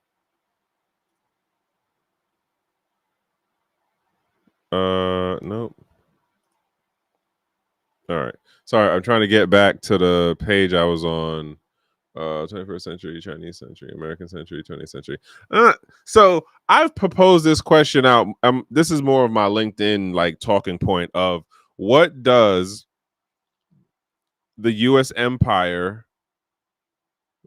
Nope. All right. Sorry, I'm trying to get back to the page I was on. 21st century, Chinese century, American century, 20th century. So I've proposed this question out. This is more of my LinkedIn like talking point of what does the U.S. empire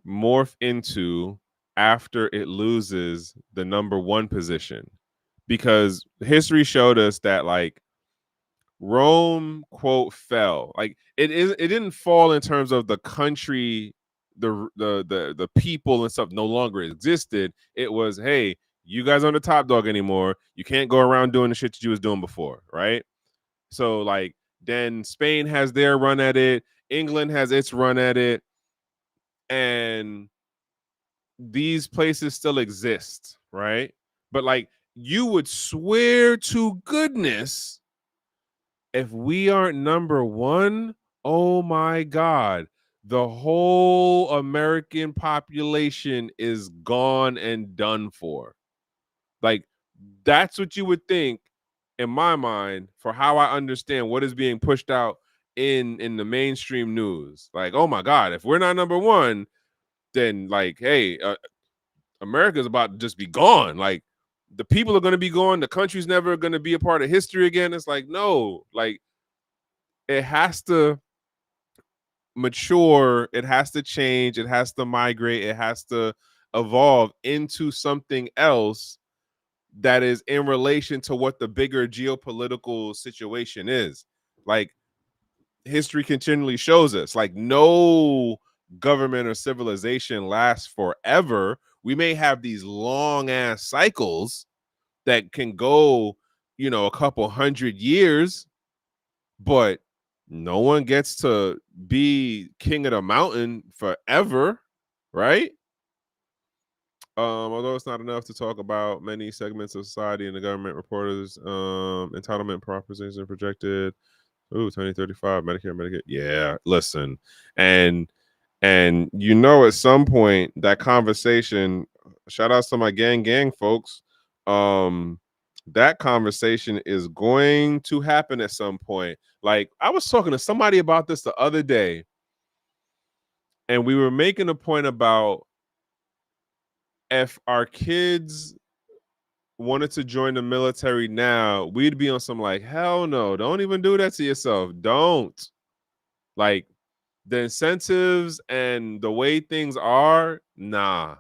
morph into after it loses the number one position? Because history showed us that like Rome quote fell. Like it didn't fall in terms of the country, the people and stuff no longer existed. It was, hey, you guys aren't the top dog anymore. You can't go around doing the shit that you was doing before, right? So like then Spain has their run at it, England has its run at it, and these places still exist, right? But like you would swear to goodness if we aren't number one, oh my God, the whole American population is gone and done for. Like, that's what you would think in my mind for how I understand what is being pushed out in the mainstream news. Like, oh my God, if we're not number one, then like, hey, America's about to just be gone. Like, the people are going to be gone. The country's never going to be a part of history again. It's like, no, like, it has to mature, it has to change, it has to migrate, it has to evolve into something else that is in relation to what the bigger geopolitical situation is. Like history continually shows us, like no government or civilization lasts forever. We may have these long ass cycles that can go, a couple hundred years, but no one gets to be king of the mountain forever, right? Although it's not enough to talk about many segments of society and the government reporters, entitlement propositions are projected. Ooh, 2035, Medicare, Medicaid. Yeah, listen. And at some point that conversation, shout outs to my gang folks. That conversation is going to happen at some point. Like I was talking to somebody about this the other day, and we were making a point about if our kids wanted to join the military now, we'd be on some like, hell no, don't even do that to yourself. Don't. Like the incentives and the way things are, nah.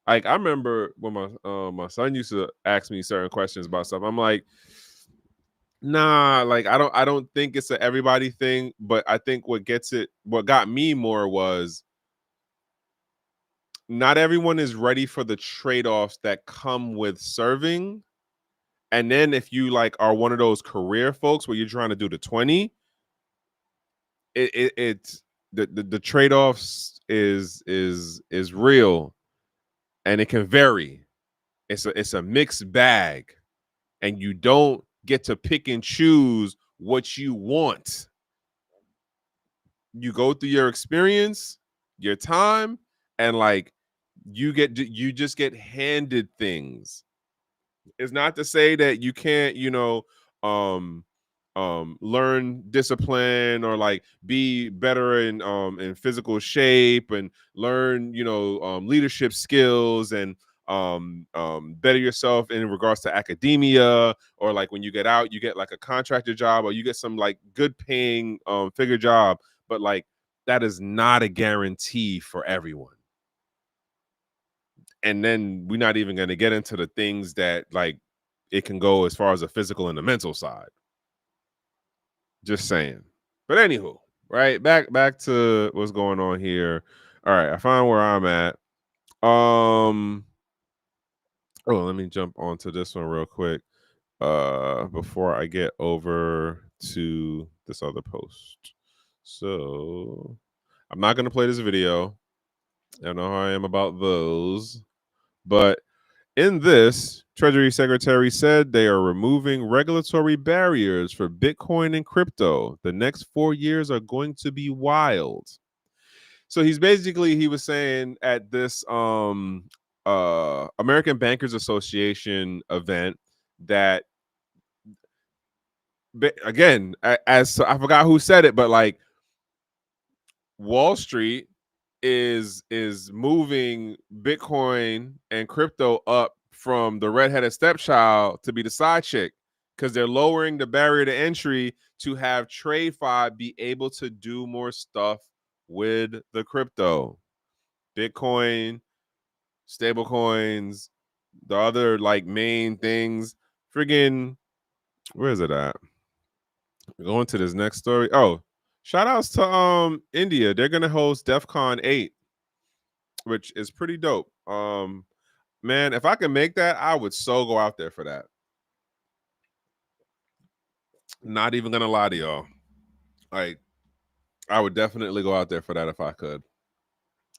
Like I remember when my son used to ask me certain questions about stuff. I'm like, nah, like I don't think it's a everybody thing, but I think what got me more was not everyone is ready for the trade-offs that come with serving. And then if you like are one of those career folks where you're trying to do the 20, it's the trade-offs is real and it can vary. It's a mixed bag, and you don't get to pick and choose what you want. You go through your experience, your time, and like You just get handed things. It's not to say that you can't, um learn discipline or like be better in physical shape and learn, leadership skills and better yourself in regards to academia, or like when you get out, you get like a contractor job or you get some like good paying figure job, but like that is not a guarantee for everyone. And then we're not even going to get into the things that like it can go as far as the physical and the mental side. Just saying. But anywho, right, back to what's going on here. All right, I found where I'm at. Oh, let me jump onto this one real quick before I get over to this other post. So I'm not going to play this video. I don't know how I am about those, but in this, Treasury Secretary said they are removing regulatory barriers for Bitcoin and crypto. The next 4 years are going to be wild. So he was saying at this American Bankers Association event that, again, as I forgot who said it, but like Wall Street is moving Bitcoin and crypto up from the redheaded stepchild to be the side chick, because they're lowering the barrier to entry to have TradeFi be able to do more stuff with the crypto, Bitcoin, stable coins, the other like main things. Friggin', where is it at? Going to this next story. Oh, shout outs to India. They're gonna host DEF CON 8, which is pretty dope. Man, if I could make that, I would so go out there for that. Not even gonna lie to y'all. Like, I would definitely go out there for that if I could.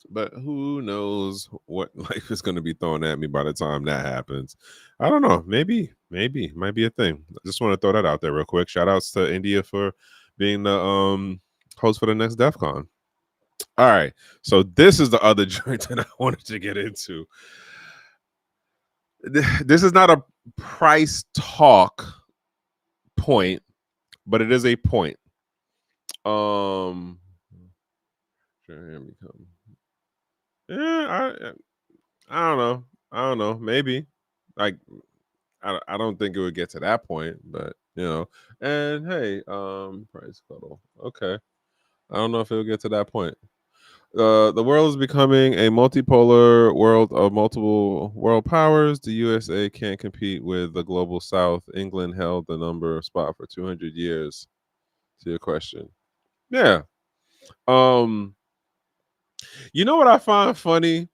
But who knows what life is going to be thrown at me by the time that happens. I don't know. Maybe might be a thing. I just want to throw that out there real quick. Shout outs to India for being the host for the next DEF CON. All right. So this is the other joint that I wanted to get into. This is not a price talk point, but it is a point. Here we come. Yeah, I don't know. I don't know. Maybe. Like, I don't think it would get to that point, but And hey, price cuddle. Okay. I don't know if it will get to that point. The world is becoming a multipolar world of multiple world powers. The USA can't compete with the global South. England held the number spot for 200 years. To your question, yeah. You know what I find funny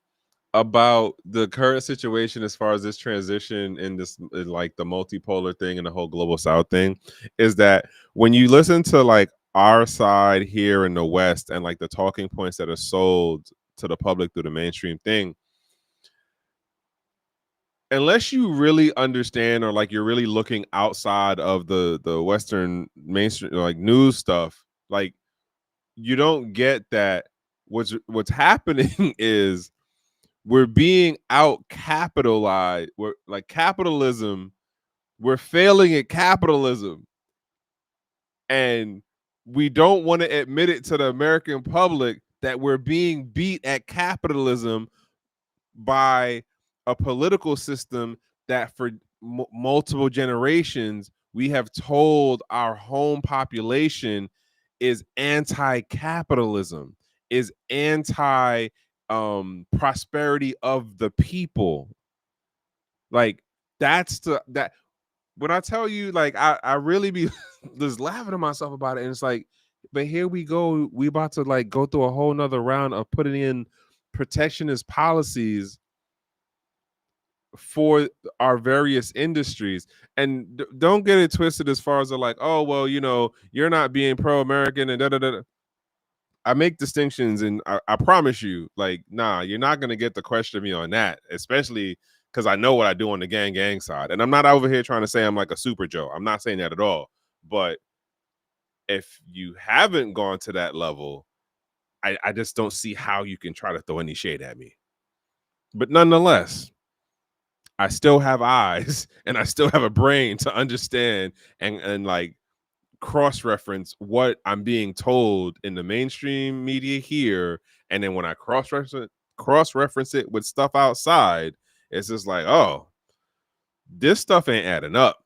about the current situation as far as this transition in this, in like the multipolar thing and the whole global South thing, is that when you listen to like our side here in the West and like the talking points that are sold to the public through the mainstream thing, unless you really understand or like you're really looking outside of the Western mainstream like news stuff, like you don't get that what's happening is we're being out capitalized. We're like capitalism. We're failing at capitalism, and we don't want to admit it to the American public that we're being beat at capitalism by a political system that for multiple generations we have told our home population is anti-capitalism, is anti prosperity of the people. Like, that's that when I tell you, like, I really be just laughing at myself about it. And it's like, but here we go, we about to like go through a whole nother round of putting in protectionist policies for our various industries. And don't get it twisted as far as like, oh well, you're not being pro-American and da da da. I make distinctions, and I promise you, like, nah, you're not gonna get the question me on that, especially because I know what I do on the gang side. And I'm not over here trying to say I'm like a super Joe. I'm not saying that at all. But if you haven't gone to that level, I just don't see how you can try to throw any shade at me. But nonetheless, I still have eyes and I still have a brain to understand and like cross-reference what I'm being told in the mainstream media here, and then when I cross-reference it with stuff outside, it's just like, oh, this stuff ain't adding up,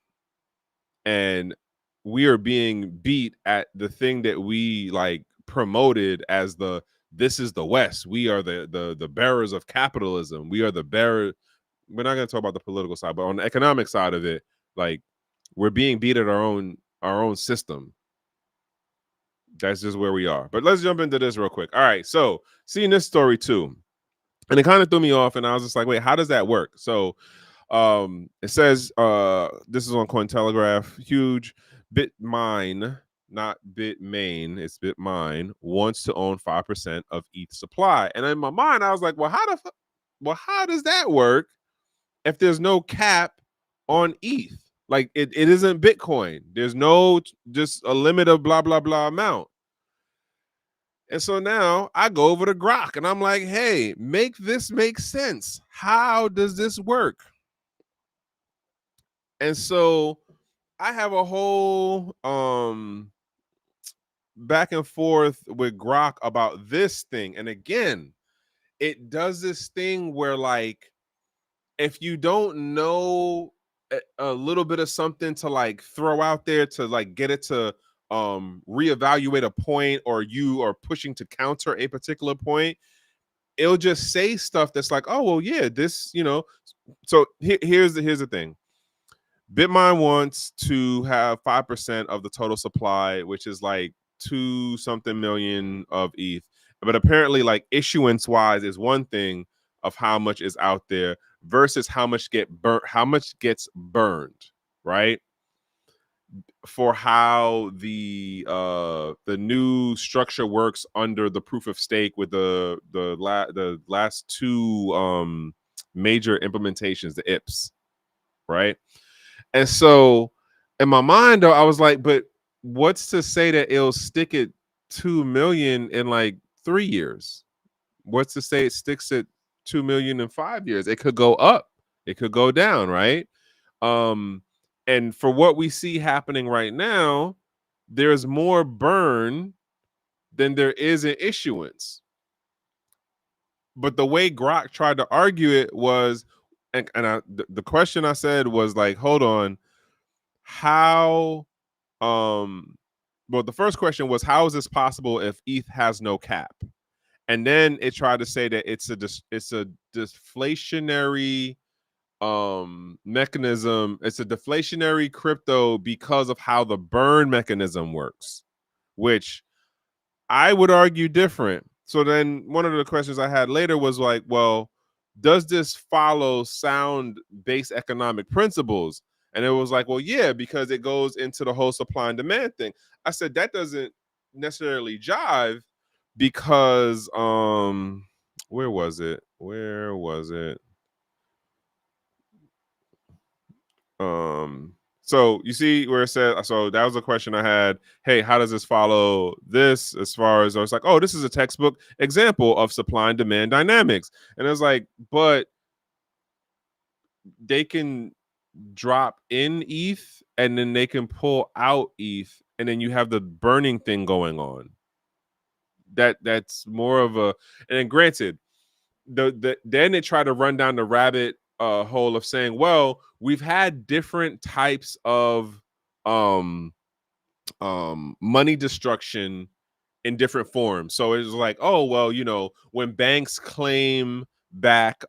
and we are being beat at the thing that we like promoted as the this is the West. We are the bearers of capitalism. We are the bearer. We're not going to talk about the political side, but on the economic side of it, like we're being beat at our own system. That's just where we are. But let's jump into this real quick. All right. So seeing this story too, and it kind of threw me off, and I was just like, wait, how does that work? So it says this is on Cointelegraph. Huge Bitmine, not Bitmain, it's Bitmine, wants to own 5% of ETH supply. And in my mind, I was like, well, how does that work if there's no cap on ETH? Like it isn't Bitcoin. There's no just a limit of blah blah blah amount. And so now I go over to Grok and I'm like, hey, make this make sense. How does this work? And so I have a whole back and forth with Grok about this thing. And again, it does this thing where like if you don't know a little bit of something to like throw out there to like get it to reevaluate a point, or you are pushing to counter a particular point, it'll just say stuff that's like, oh well, yeah, this, so here's the thing. Bitmine wants to have 5% of the total supply, which is like 2 something million of ETH. But apparently, like issuance wise, is one thing of how much is out there versus how much gets burned, right? For how the new structure works under the proof of stake with the last two major implementations, the IPs, right? And so in my mind though, I was like, but what's to say that it'll stick at 2 million in like 3 years? What's to say it sticks at 2 million in 5 years? It could go up, it could go down, right? Um, and for what we see happening right now, there's more burn than there is in issuance. But the way Grok tried to argue it was, the question I said was like, hold on, how well, the first question was, how is this possible if ETH has no cap? And then it tried to say that it's a deflationary mechanism. It's a deflationary crypto because of how the burn mechanism works, which I would argue different. So then one of the questions I had later was like, well, does this follow sound base economic principles? And it was like, well, yeah, because it goes into the whole supply and demand thing. I said that doesn't necessarily jive because where was it? So you see where it said, so that was a question I had. Hey, how does this follow this? As far as I was like, oh, this is a textbook example of supply and demand dynamics. And I was like, but they can drop in ETH and then they can pull out ETH, and then you have the burning thing going on. That's more of a, and then granted, then they try to run down the rabbit hole of saying, well, we've had different types of um money destruction in different forms. So it's like, oh well, when banks claim back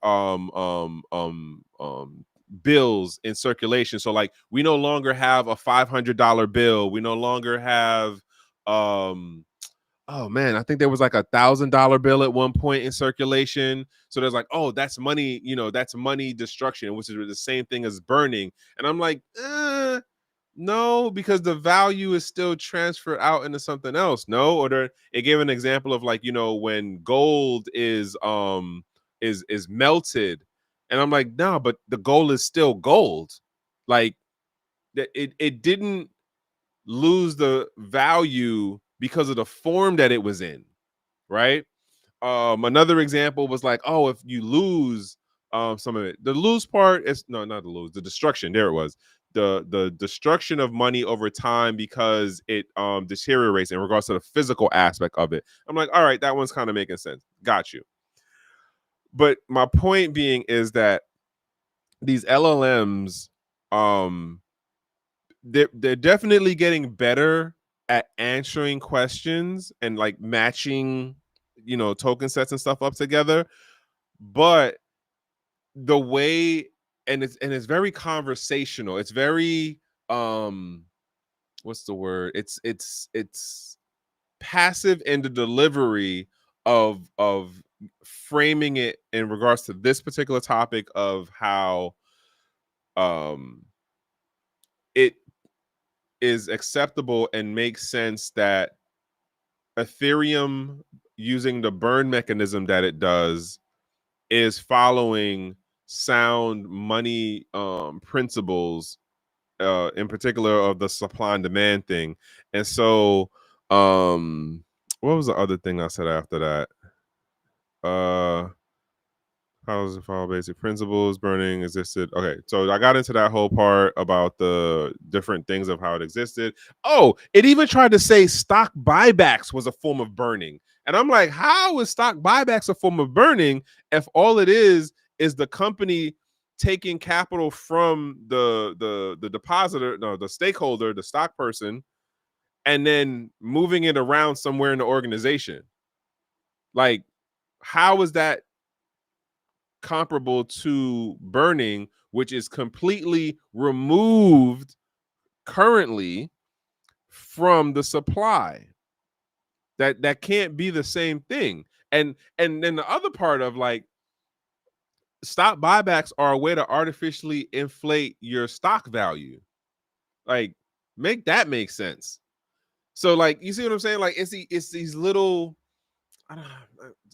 bills in circulation. So like we no longer have a $500 bill. We no longer have oh man, I think there was like $1,000 bill at one point in circulation. So there's like, oh, that's money, that's money destruction, which is the same thing as burning. And I'm like, no, because the value is still transferred out into something else. No, or it gave an example of like, when gold is melted. And I'm like, no, but the gold is still gold. Like it didn't lose the value because of the form that it was in, right? Another example was like, oh, if you lose some of it. The lose part is not the lose, the destruction. There it was. The destruction of money over time because it deteriorates in regards to the physical aspect of it. I'm like, all right, that one's kind of making sense. Got you. But my point being is that these LLMs, they're definitely getting better at answering questions and like matching, token sets and stuff up together. But the way it's very conversational. It's very what's the word? It's passive in the delivery of framing it in regards to this particular topic of how it is acceptable and makes sense that Ethereum, using the burn mechanism that it does, is following sound money principles, in particular of the supply and demand thing. And so what was the other thing I said after that? How does it follow basic principles? Burning existed. Okay, so I got into that whole part about the different things of how it existed. Oh, it even tried to say stock buybacks was a form of burning. And I'm like, how is stock buybacks a form of burning if all it is the company taking capital from the depositor, no, the stakeholder, the stock person, and then moving it around somewhere in the organization? Like, how is that comparable to burning, which is completely removed currently from the supply? That can't be the same thing. And then the other part of like, stock buybacks are a way to artificially inflate your stock value. Like, make that make sense. So like, you see what I'm saying? Like, it's these little, I don't,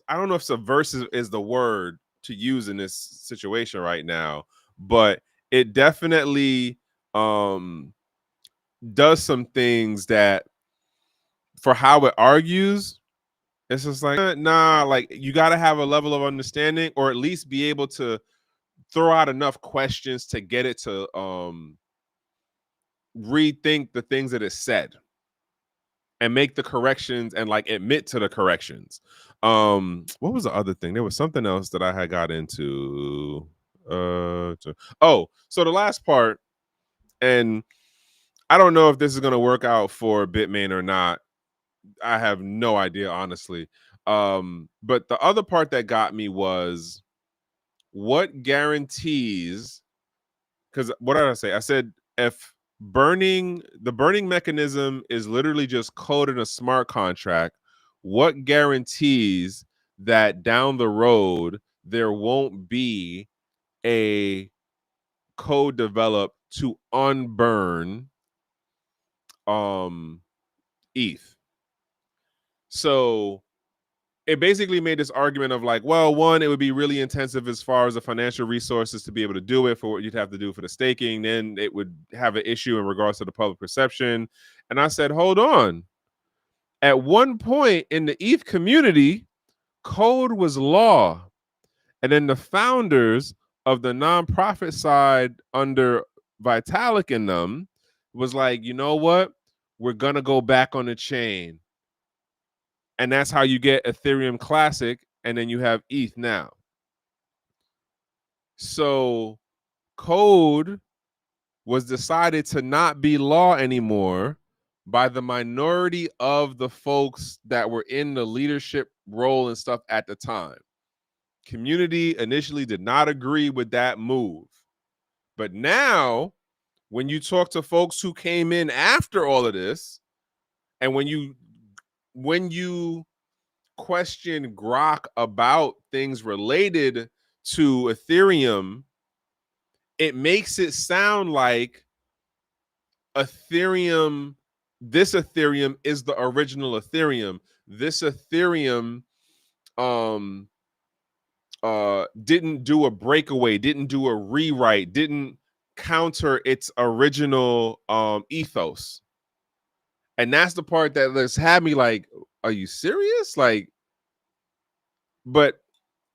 I don't know if subversive is the word to use in this situation right now, but it definitely does some things that, for how it argues, it's just like, nah, like you got to have a level of understanding, or at least be able to throw out enough questions to get it to rethink the things that it said and make the corrections and like admit to the corrections. What was the other thing? There was something else that I had got into. So the last part, and I don't know if this is going to work out for Bitmain or not. I have no idea, honestly. But the other part that got me was, what guarantees, because what did I say? I said, if the burning mechanism is literally just code in a smart contract, what guarantees that down the road there won't be a code developed to unburn ETH? So it basically made this argument of like, well, one, it would be really intensive as far as the financial resources to be able to do it for what you'd have to do for the staking. Then it would have an issue in regards to the public perception. And I said, hold on. At one point in the ETH community, code was law. And then the founders of the nonprofit side under Vitalik and them was like, you know what? We're going to go back on the chain. And that's how you get Ethereum Classic, and then you have ETH now. So code was decided to not be law anymore by the minority of the folks that were in the leadership role and stuff at the time. Community initially did not agree with that move. But now, when you talk to folks who came in after all of this, and when you question Grok about things related to Ethereum, it makes it sound like Ethereum, this Ethereum is the original Ethereum. This Ethereum didn't do a breakaway, didn't do a rewrite, didn't counter its original ethos. And that's the part that has had me like, are you serious? Like, but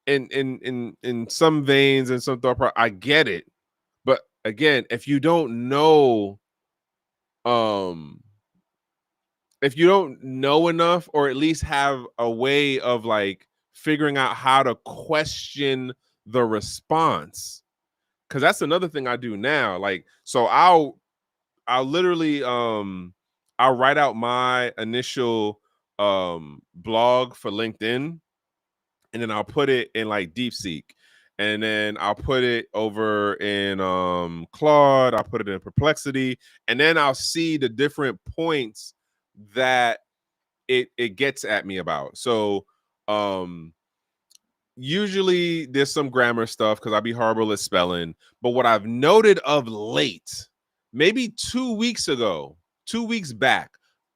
in some veins and some thought I get it. But again, if you don't know, um if you don't know enough, or at least have a way of like figuring out how to question the response, because that's another thing I do now. Like, so I'll literally I'll write out my initial blog for LinkedIn, and then I'll put it in like DeepSeek, and then I'll put it over in Claude, I'll put it in Perplexity, and then I'll see the different points that it gets at me about. So usually there's some grammar stuff because I'll be horrible at spelling. But what I've noted of late, maybe 2 weeks ago, 2 weeks back,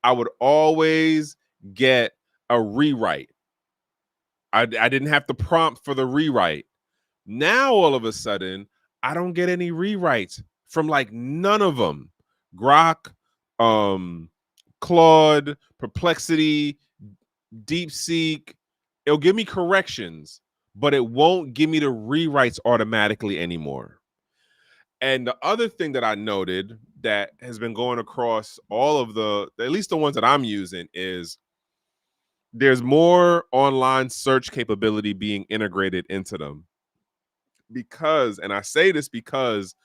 I would always get a rewrite. I didn't have to prompt for the rewrite. Now all of a sudden, I don't get any rewrites from like none of them. Grok, Claude, Perplexity, DeepSeek. It'll give me corrections, but it won't give me the rewrites automatically anymore. And the other thing that I noted that has been going across all of at least the ones that I'm using, is there's more online search capability being integrated into them. Because, and I say this because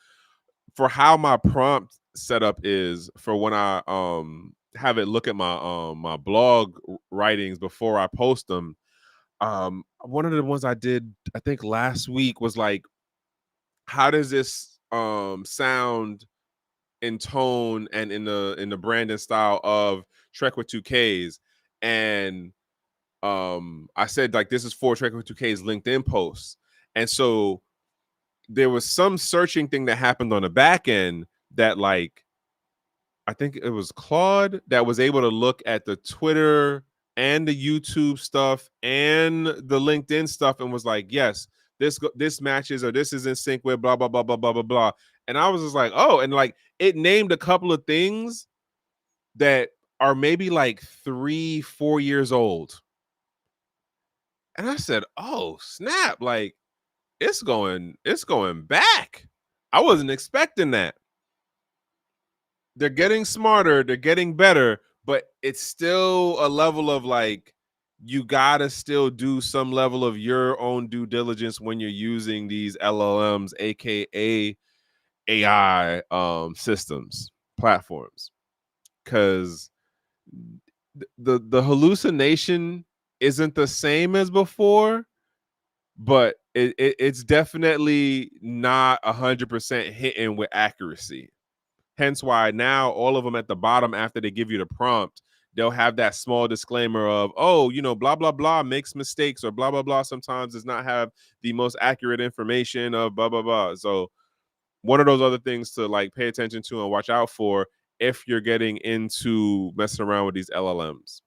for how my prompt setup is for when I have it look at my blog writings before I post them, one of the ones I did I think last week was like, how does this sound in tone and in the brand and style of Trek with 2Ks? And I said like, this is for Trek with 2Ks LinkedIn posts. And so there was some searching thing that happened on the back end that, like, I think it was Claude that was able to look at the Twitter and the YouTube stuff and the LinkedIn stuff and was like, yes, this matches, or this is in sync with blah blah blah blah blah blah blah. And I was just like, oh, and like it named a couple of things that are maybe like 3-4 years old. And I said, oh snap, like it's going back. I wasn't expecting that. They're getting smarter, they're getting better, but it's still a level of like, you gotta still do some level of your own due diligence when you're using these LLMs, aka AI systems, platforms, because the hallucination isn't the same as before, but it's definitely not 100% hitting with accuracy. Hence why now all of them at the bottom, after they give you the prompt, they'll have that small disclaimer of, oh, blah, blah, blah makes mistakes, or blah, blah, blah sometimes does not have the most accurate information of blah, blah, blah. So one of those other things to like pay attention to and watch out for if you're getting into messing around with these LLMs.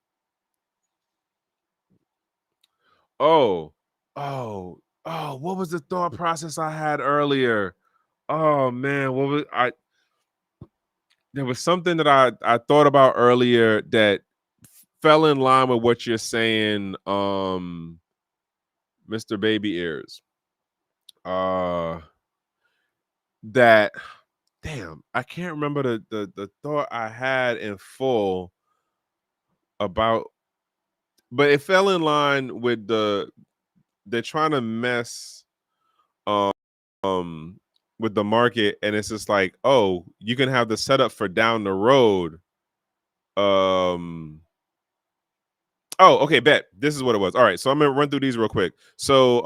Oh, what was the thought process I had earlier? Oh man, what was I? There was something that I thought about earlier that fell in line with what you're saying, Mr. Baby Ears. That damn, I can't remember the thought I had in full about, but it fell in line with they're trying to mess um with the market, and it's just like, oh, you can have the setup for down the road. Oh, okay, bet. This is what it was. All right, so I'm gonna run through these real quick. So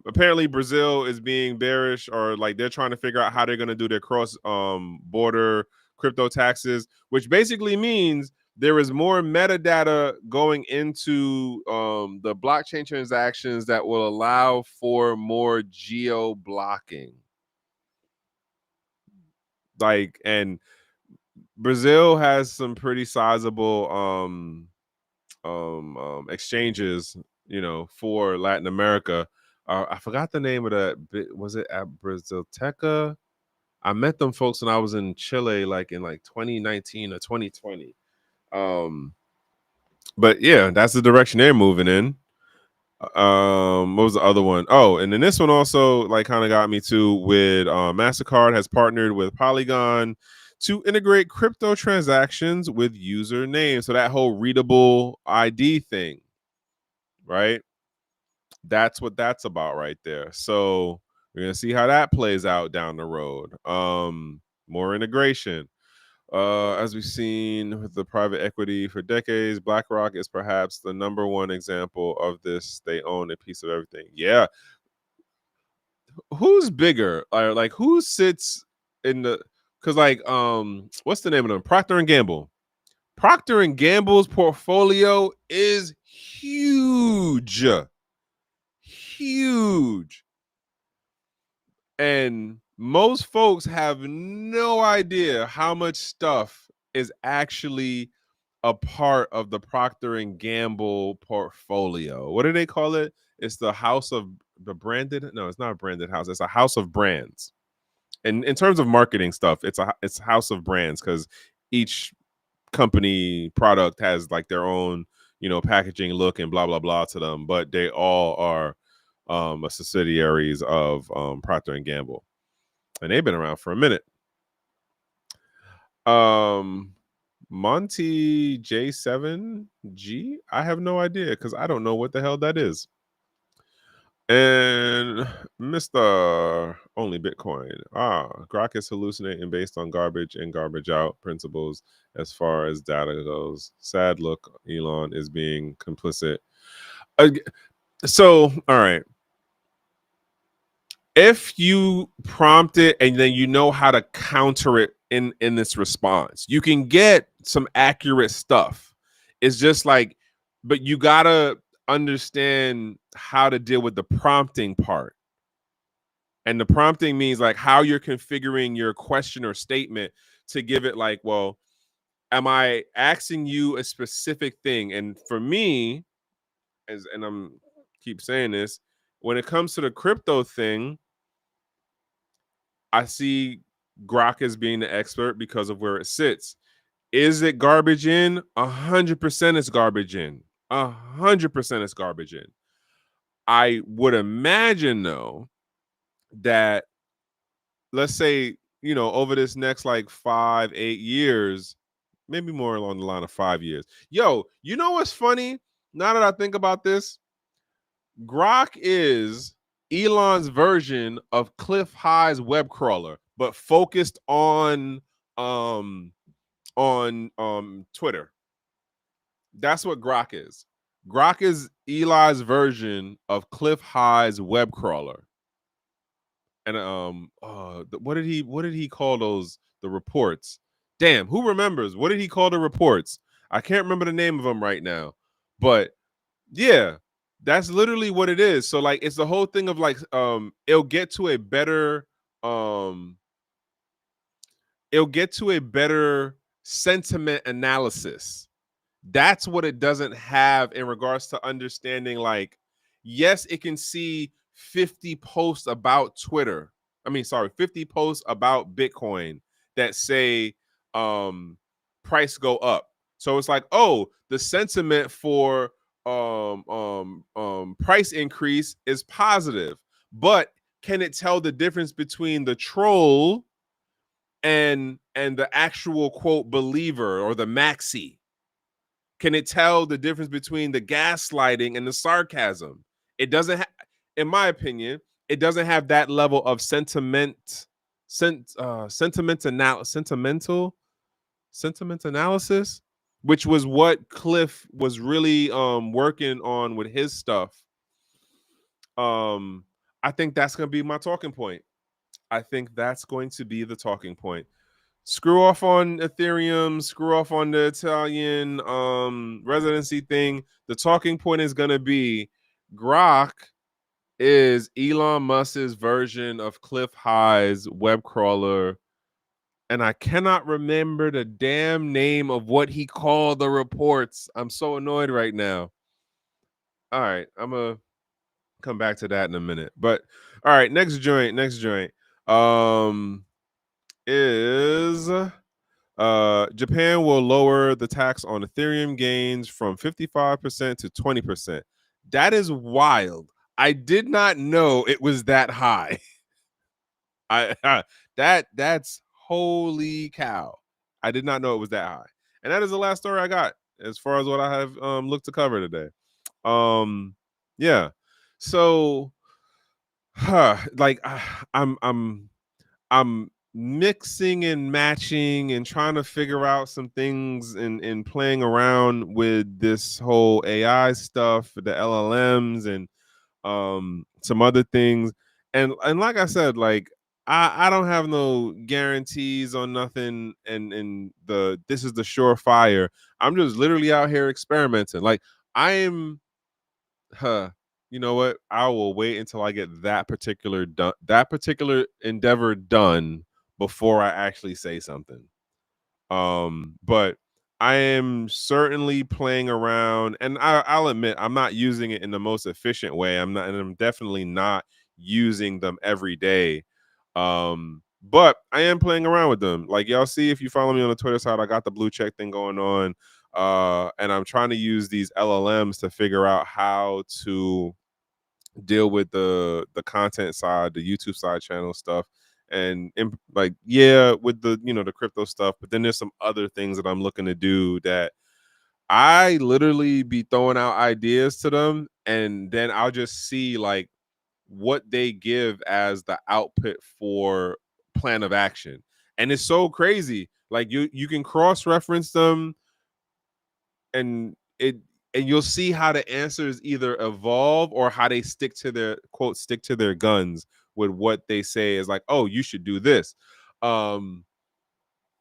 apparently Brazil is being bearish, or like they're trying to figure out how they're gonna do their cross border crypto taxes, which basically means there is more metadata going into the blockchain transactions that will allow for more geo blocking. Like, and Brazil has some pretty sizable exchanges, for Latin America. I forgot the name of that. Was it at Brazilteca? I met them folks when I was in Chile, like in like 2019 or 2020. But yeah, that's the direction they're moving in. What was the other one? Oh, and then this one also like kind of got me too. With MasterCard has partnered with Polygon to integrate crypto transactions with usernames. So that whole readable ID thing, right? That's what that's about right there. So we're gonna see how that plays out down the road. More integration. As we've seen with the private equity for decades, BlackRock is perhaps the number one example of this. They own a piece of everything. Yeah. Who's bigger? Or like who sits in the because like what's the name of them? Procter and Gamble. Procter and Gamble's portfolio is huge. Huge. And most folks have no idea how much stuff is actually a part of the Procter and Gamble portfolio. What do they call it? It's the house of the branded. No, it's not a branded house. It's a house of brands. And in terms of marketing stuff, it's a house of brands because each company product has like their own, packaging look and blah blah blah to them. But they all are a subsidiaries of Procter and Gamble, and they've been around for a minute. Monty J7G, I have no idea because I don't know what the hell that is. And Mr. Only Bitcoin. Grok is hallucinating based on garbage in, garbage out principles as far as data goes. Sad look, Elon is being complicit. So, all right. If you prompt it and then you know how to counter it in this response, you can get some accurate stuff. It's just like, but you gotta understand how to deal with the prompting part. And the prompting means like how you're configuring your question or statement to give it like, well, am I asking you a specific thing? And for me, and I'm keep saying this, when it comes to the crypto thing, I see Grok as being the expert because of where it sits. Is it garbage in? 100% it's garbage in. 100% it's garbage in. I would imagine though that let's say, over this next like 5-8 years, maybe more along the line of 5 years. Yo, you know what's funny? Now that I think about this, Grok is Elon's version of Cliff High's web crawler, but focused um on Twitter. That's what Grok is. Grok is Eli's version of Cliff High's web crawler. And what did he call those, the reports? Damn, who remembers? What did he call the reports? I can't remember the name of them right now. But yeah, that's literally what it is. So like it's the whole thing of like it'll get to a better um sentiment analysis. That's what it doesn't have in regards to understanding like, yes, it can see 50 posts about Twitter. 50 posts about Bitcoin that say price go up. So it's like, oh, the sentiment for price increase is positive. But can it tell the difference between the troll and the actual quote believer or the maxi? Can it tell the difference between the gaslighting and the sarcasm? It doesn't in my opinion, it doesn't have that level of sentiment analysis, which was what Cliff was really working on with his stuff. I think that's going to be my talking point. I think that's going to be the talking point. Screw off on Ethereum, screw off on the Italian residency thing. The talking point is going to be Grok is Elon Musk's version of Cliff High's web crawler. And I cannot remember the damn name of what he called the reports. I'm so annoyed right now. All right, I'm going to come back to that in a minute. But all right, next joint is Japan will lower the tax on Ethereum gains from 55% to 20%. That is wild. I did not know it was that high. That's holy cow. I did not know it was that high. And that is the last story I got as far as what I have looked to cover today. Yeah. So like I'm mixing and matching and trying to figure out some things and playing around with this whole AI stuff, the LLMs and some other things. And like I said, like I don't have no guarantees on nothing and this is the surefire. I'm just literally out here experimenting. Like I am you know what? I will wait until I get that particular endeavor done before I actually say something. But I am certainly playing around, and I'll admit I'm not using it in the most efficient way. I'm definitely not using them every day. But I am playing around with them. Like y'all see, if you follow me on the Twitter side, I got the blue check thing going on. And I'm trying to use these LLMs to figure out how to deal with the content side, the YouTube side channel stuff, and like yeah, with the the crypto stuff. But then there's some other things that I'm looking to do that I literally be throwing out ideas to them, and then I'll just see like what they give as the output for plan of action. And it's so crazy. Like you can cross reference them and it and you'll see how the answers either evolve or how they stick to their guns with what they say is like, oh, you should do this.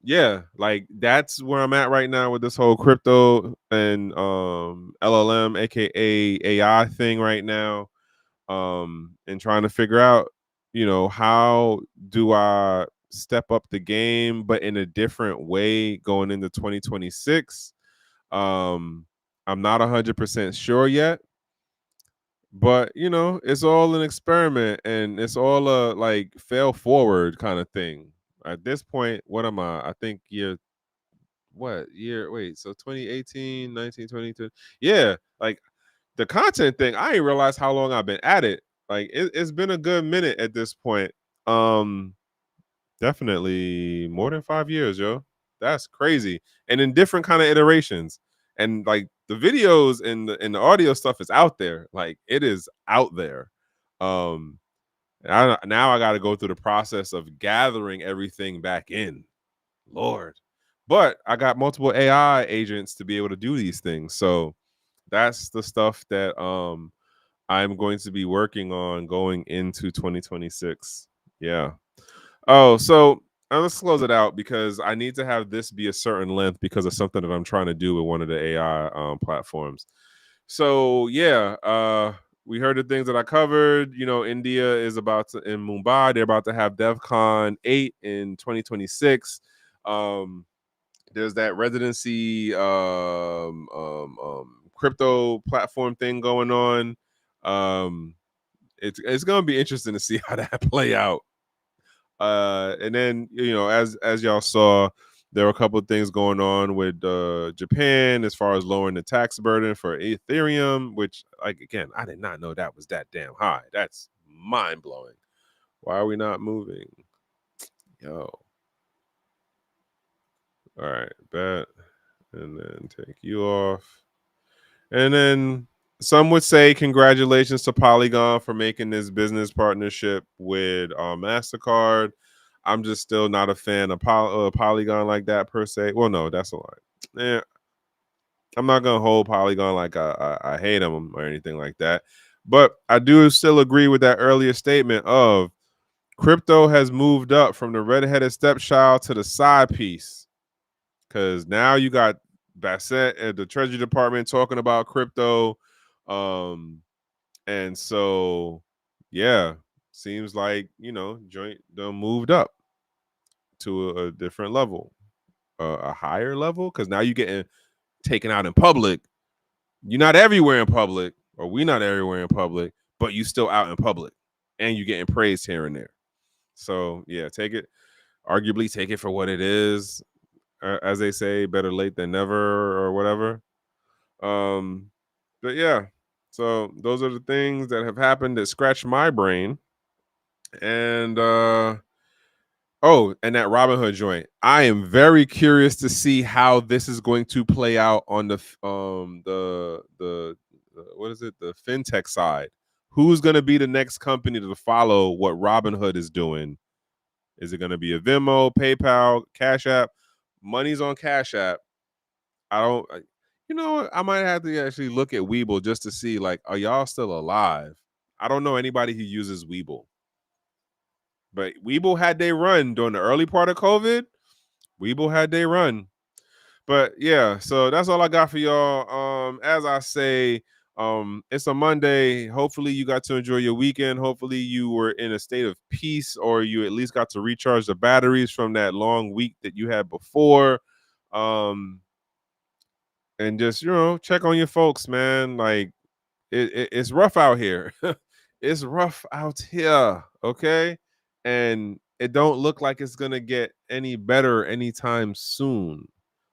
Yeah, like that's where I'm at right now with this whole crypto and LLM aka AI thing right now. And trying to figure out, how do I step up the game but in a different way going into 2026. I'm not 100% sure yet, but it's all an experiment and it's all a like fail forward kind of thing. At this point, what am I think wait, so 2018, 19, 20. Yeah, like the content thing, I didn't realize how long I've been at it. Like it's been a good minute at this point. Um Definitely more than 5 years, yo. That's crazy. And in different kind of iterations. And like the videos and the audio stuff is out there. Like it is out there. Um now I got to go through the process of gathering everything back in. Lord. But I got multiple AI agents to be able to do these things. So that's the stuff that I'm going to be working on going into 2026. Yeah. Oh, so let's close it out because I need to have this be a certain length because of something that I'm trying to do with one of the AI platforms. So yeah, we heard the things that I covered. India is about to in Mumbai. They're about to have DevCon 8 in 2026. There's that residency crypto platform thing going on. It's gonna be interesting to see how that play out. And then as y'all saw, there were a couple of things going on with Japan as far as lowering the tax burden for Ethereum, which like again, I did not know that was that damn high. That's mind blowing. Why are we not moving? Yo. All right, bet. And then take you off. And then some would say congratulations to Polygon for making this business partnership with MasterCard. I'm just still not a fan of Polygon like that per se. Well, no, that's a lie. Yeah, I'm not gonna hold Polygon like I hate them or anything like that. But I do still agree with that earlier statement of crypto has moved up from the redheaded stepchild to the side piece. Because now you got Bassett at the Treasury Department talking about crypto. And so, yeah, seems like, joint done moved up to a different level, a higher level. Because now you're getting taken out in public. You're not everywhere in public, or we not everywhere in public, but you still out in public and you're getting praised here and there. So, yeah, arguably take it for what it is. As they say, better late than never or whatever. But yeah, So those are the things that have happened that scratch my brain. And and that Robinhood joint. I am very curious to see how this is going to play out on the what is it? The fintech side. Who's going to be the next company to follow what Robinhood is doing? Is it going to be a Venmo, PayPal, Cash App? Money's on Cash App. I don't. You know what? I might have to actually look at Weeble just to see, like, are y'all still alive? I don't know anybody who uses Weeble. But Weeble had they run during the early part of COVID. Weeble had they run. But yeah, so that's all I got for y'all. As I say, it's a Monday. Hopefully you got to enjoy your weekend. Hopefully you were in a state of peace, or you at least got to recharge the batteries from that long week that you had before. And just, check on your folks, man. Like, it's rough out here. It's rough out here, okay? And it don't look like it's gonna get any better anytime soon.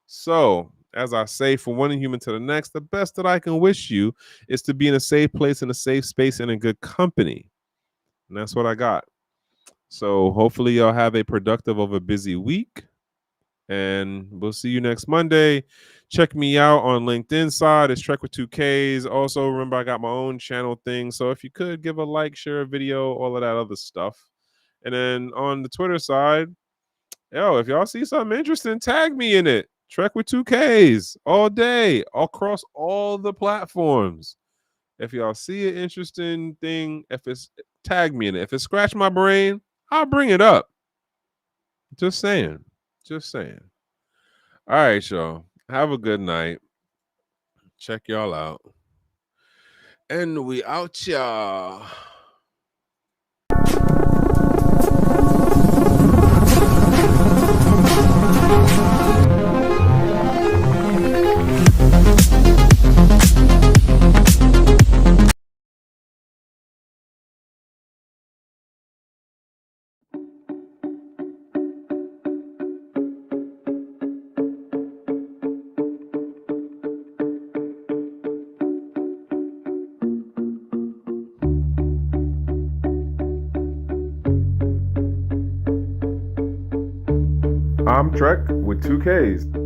So, as I say, from one human to the next, the best that I can wish you is to be in a safe place, in a safe space, and in good company. And that's what I got. So hopefully y'all have a productive of a busy week. And we'll see you next Monday. Check me out on LinkedIn side. It's Trek with 2Ks. Also, remember, I got my own channel thing. So if you could give a like, share a video, all of that other stuff. And then on the Twitter side, if y'all see something interesting, tag me in it. Trek with 2Ks all day, across all the platforms. If y'all see an interesting thing, if it's tag me in it. If it scratch my brain, I'll bring it up. Just saying. Just saying. All right, y'all. Have a good night. Check y'all out. And we out, y'all. I'm Trek with 2Ks.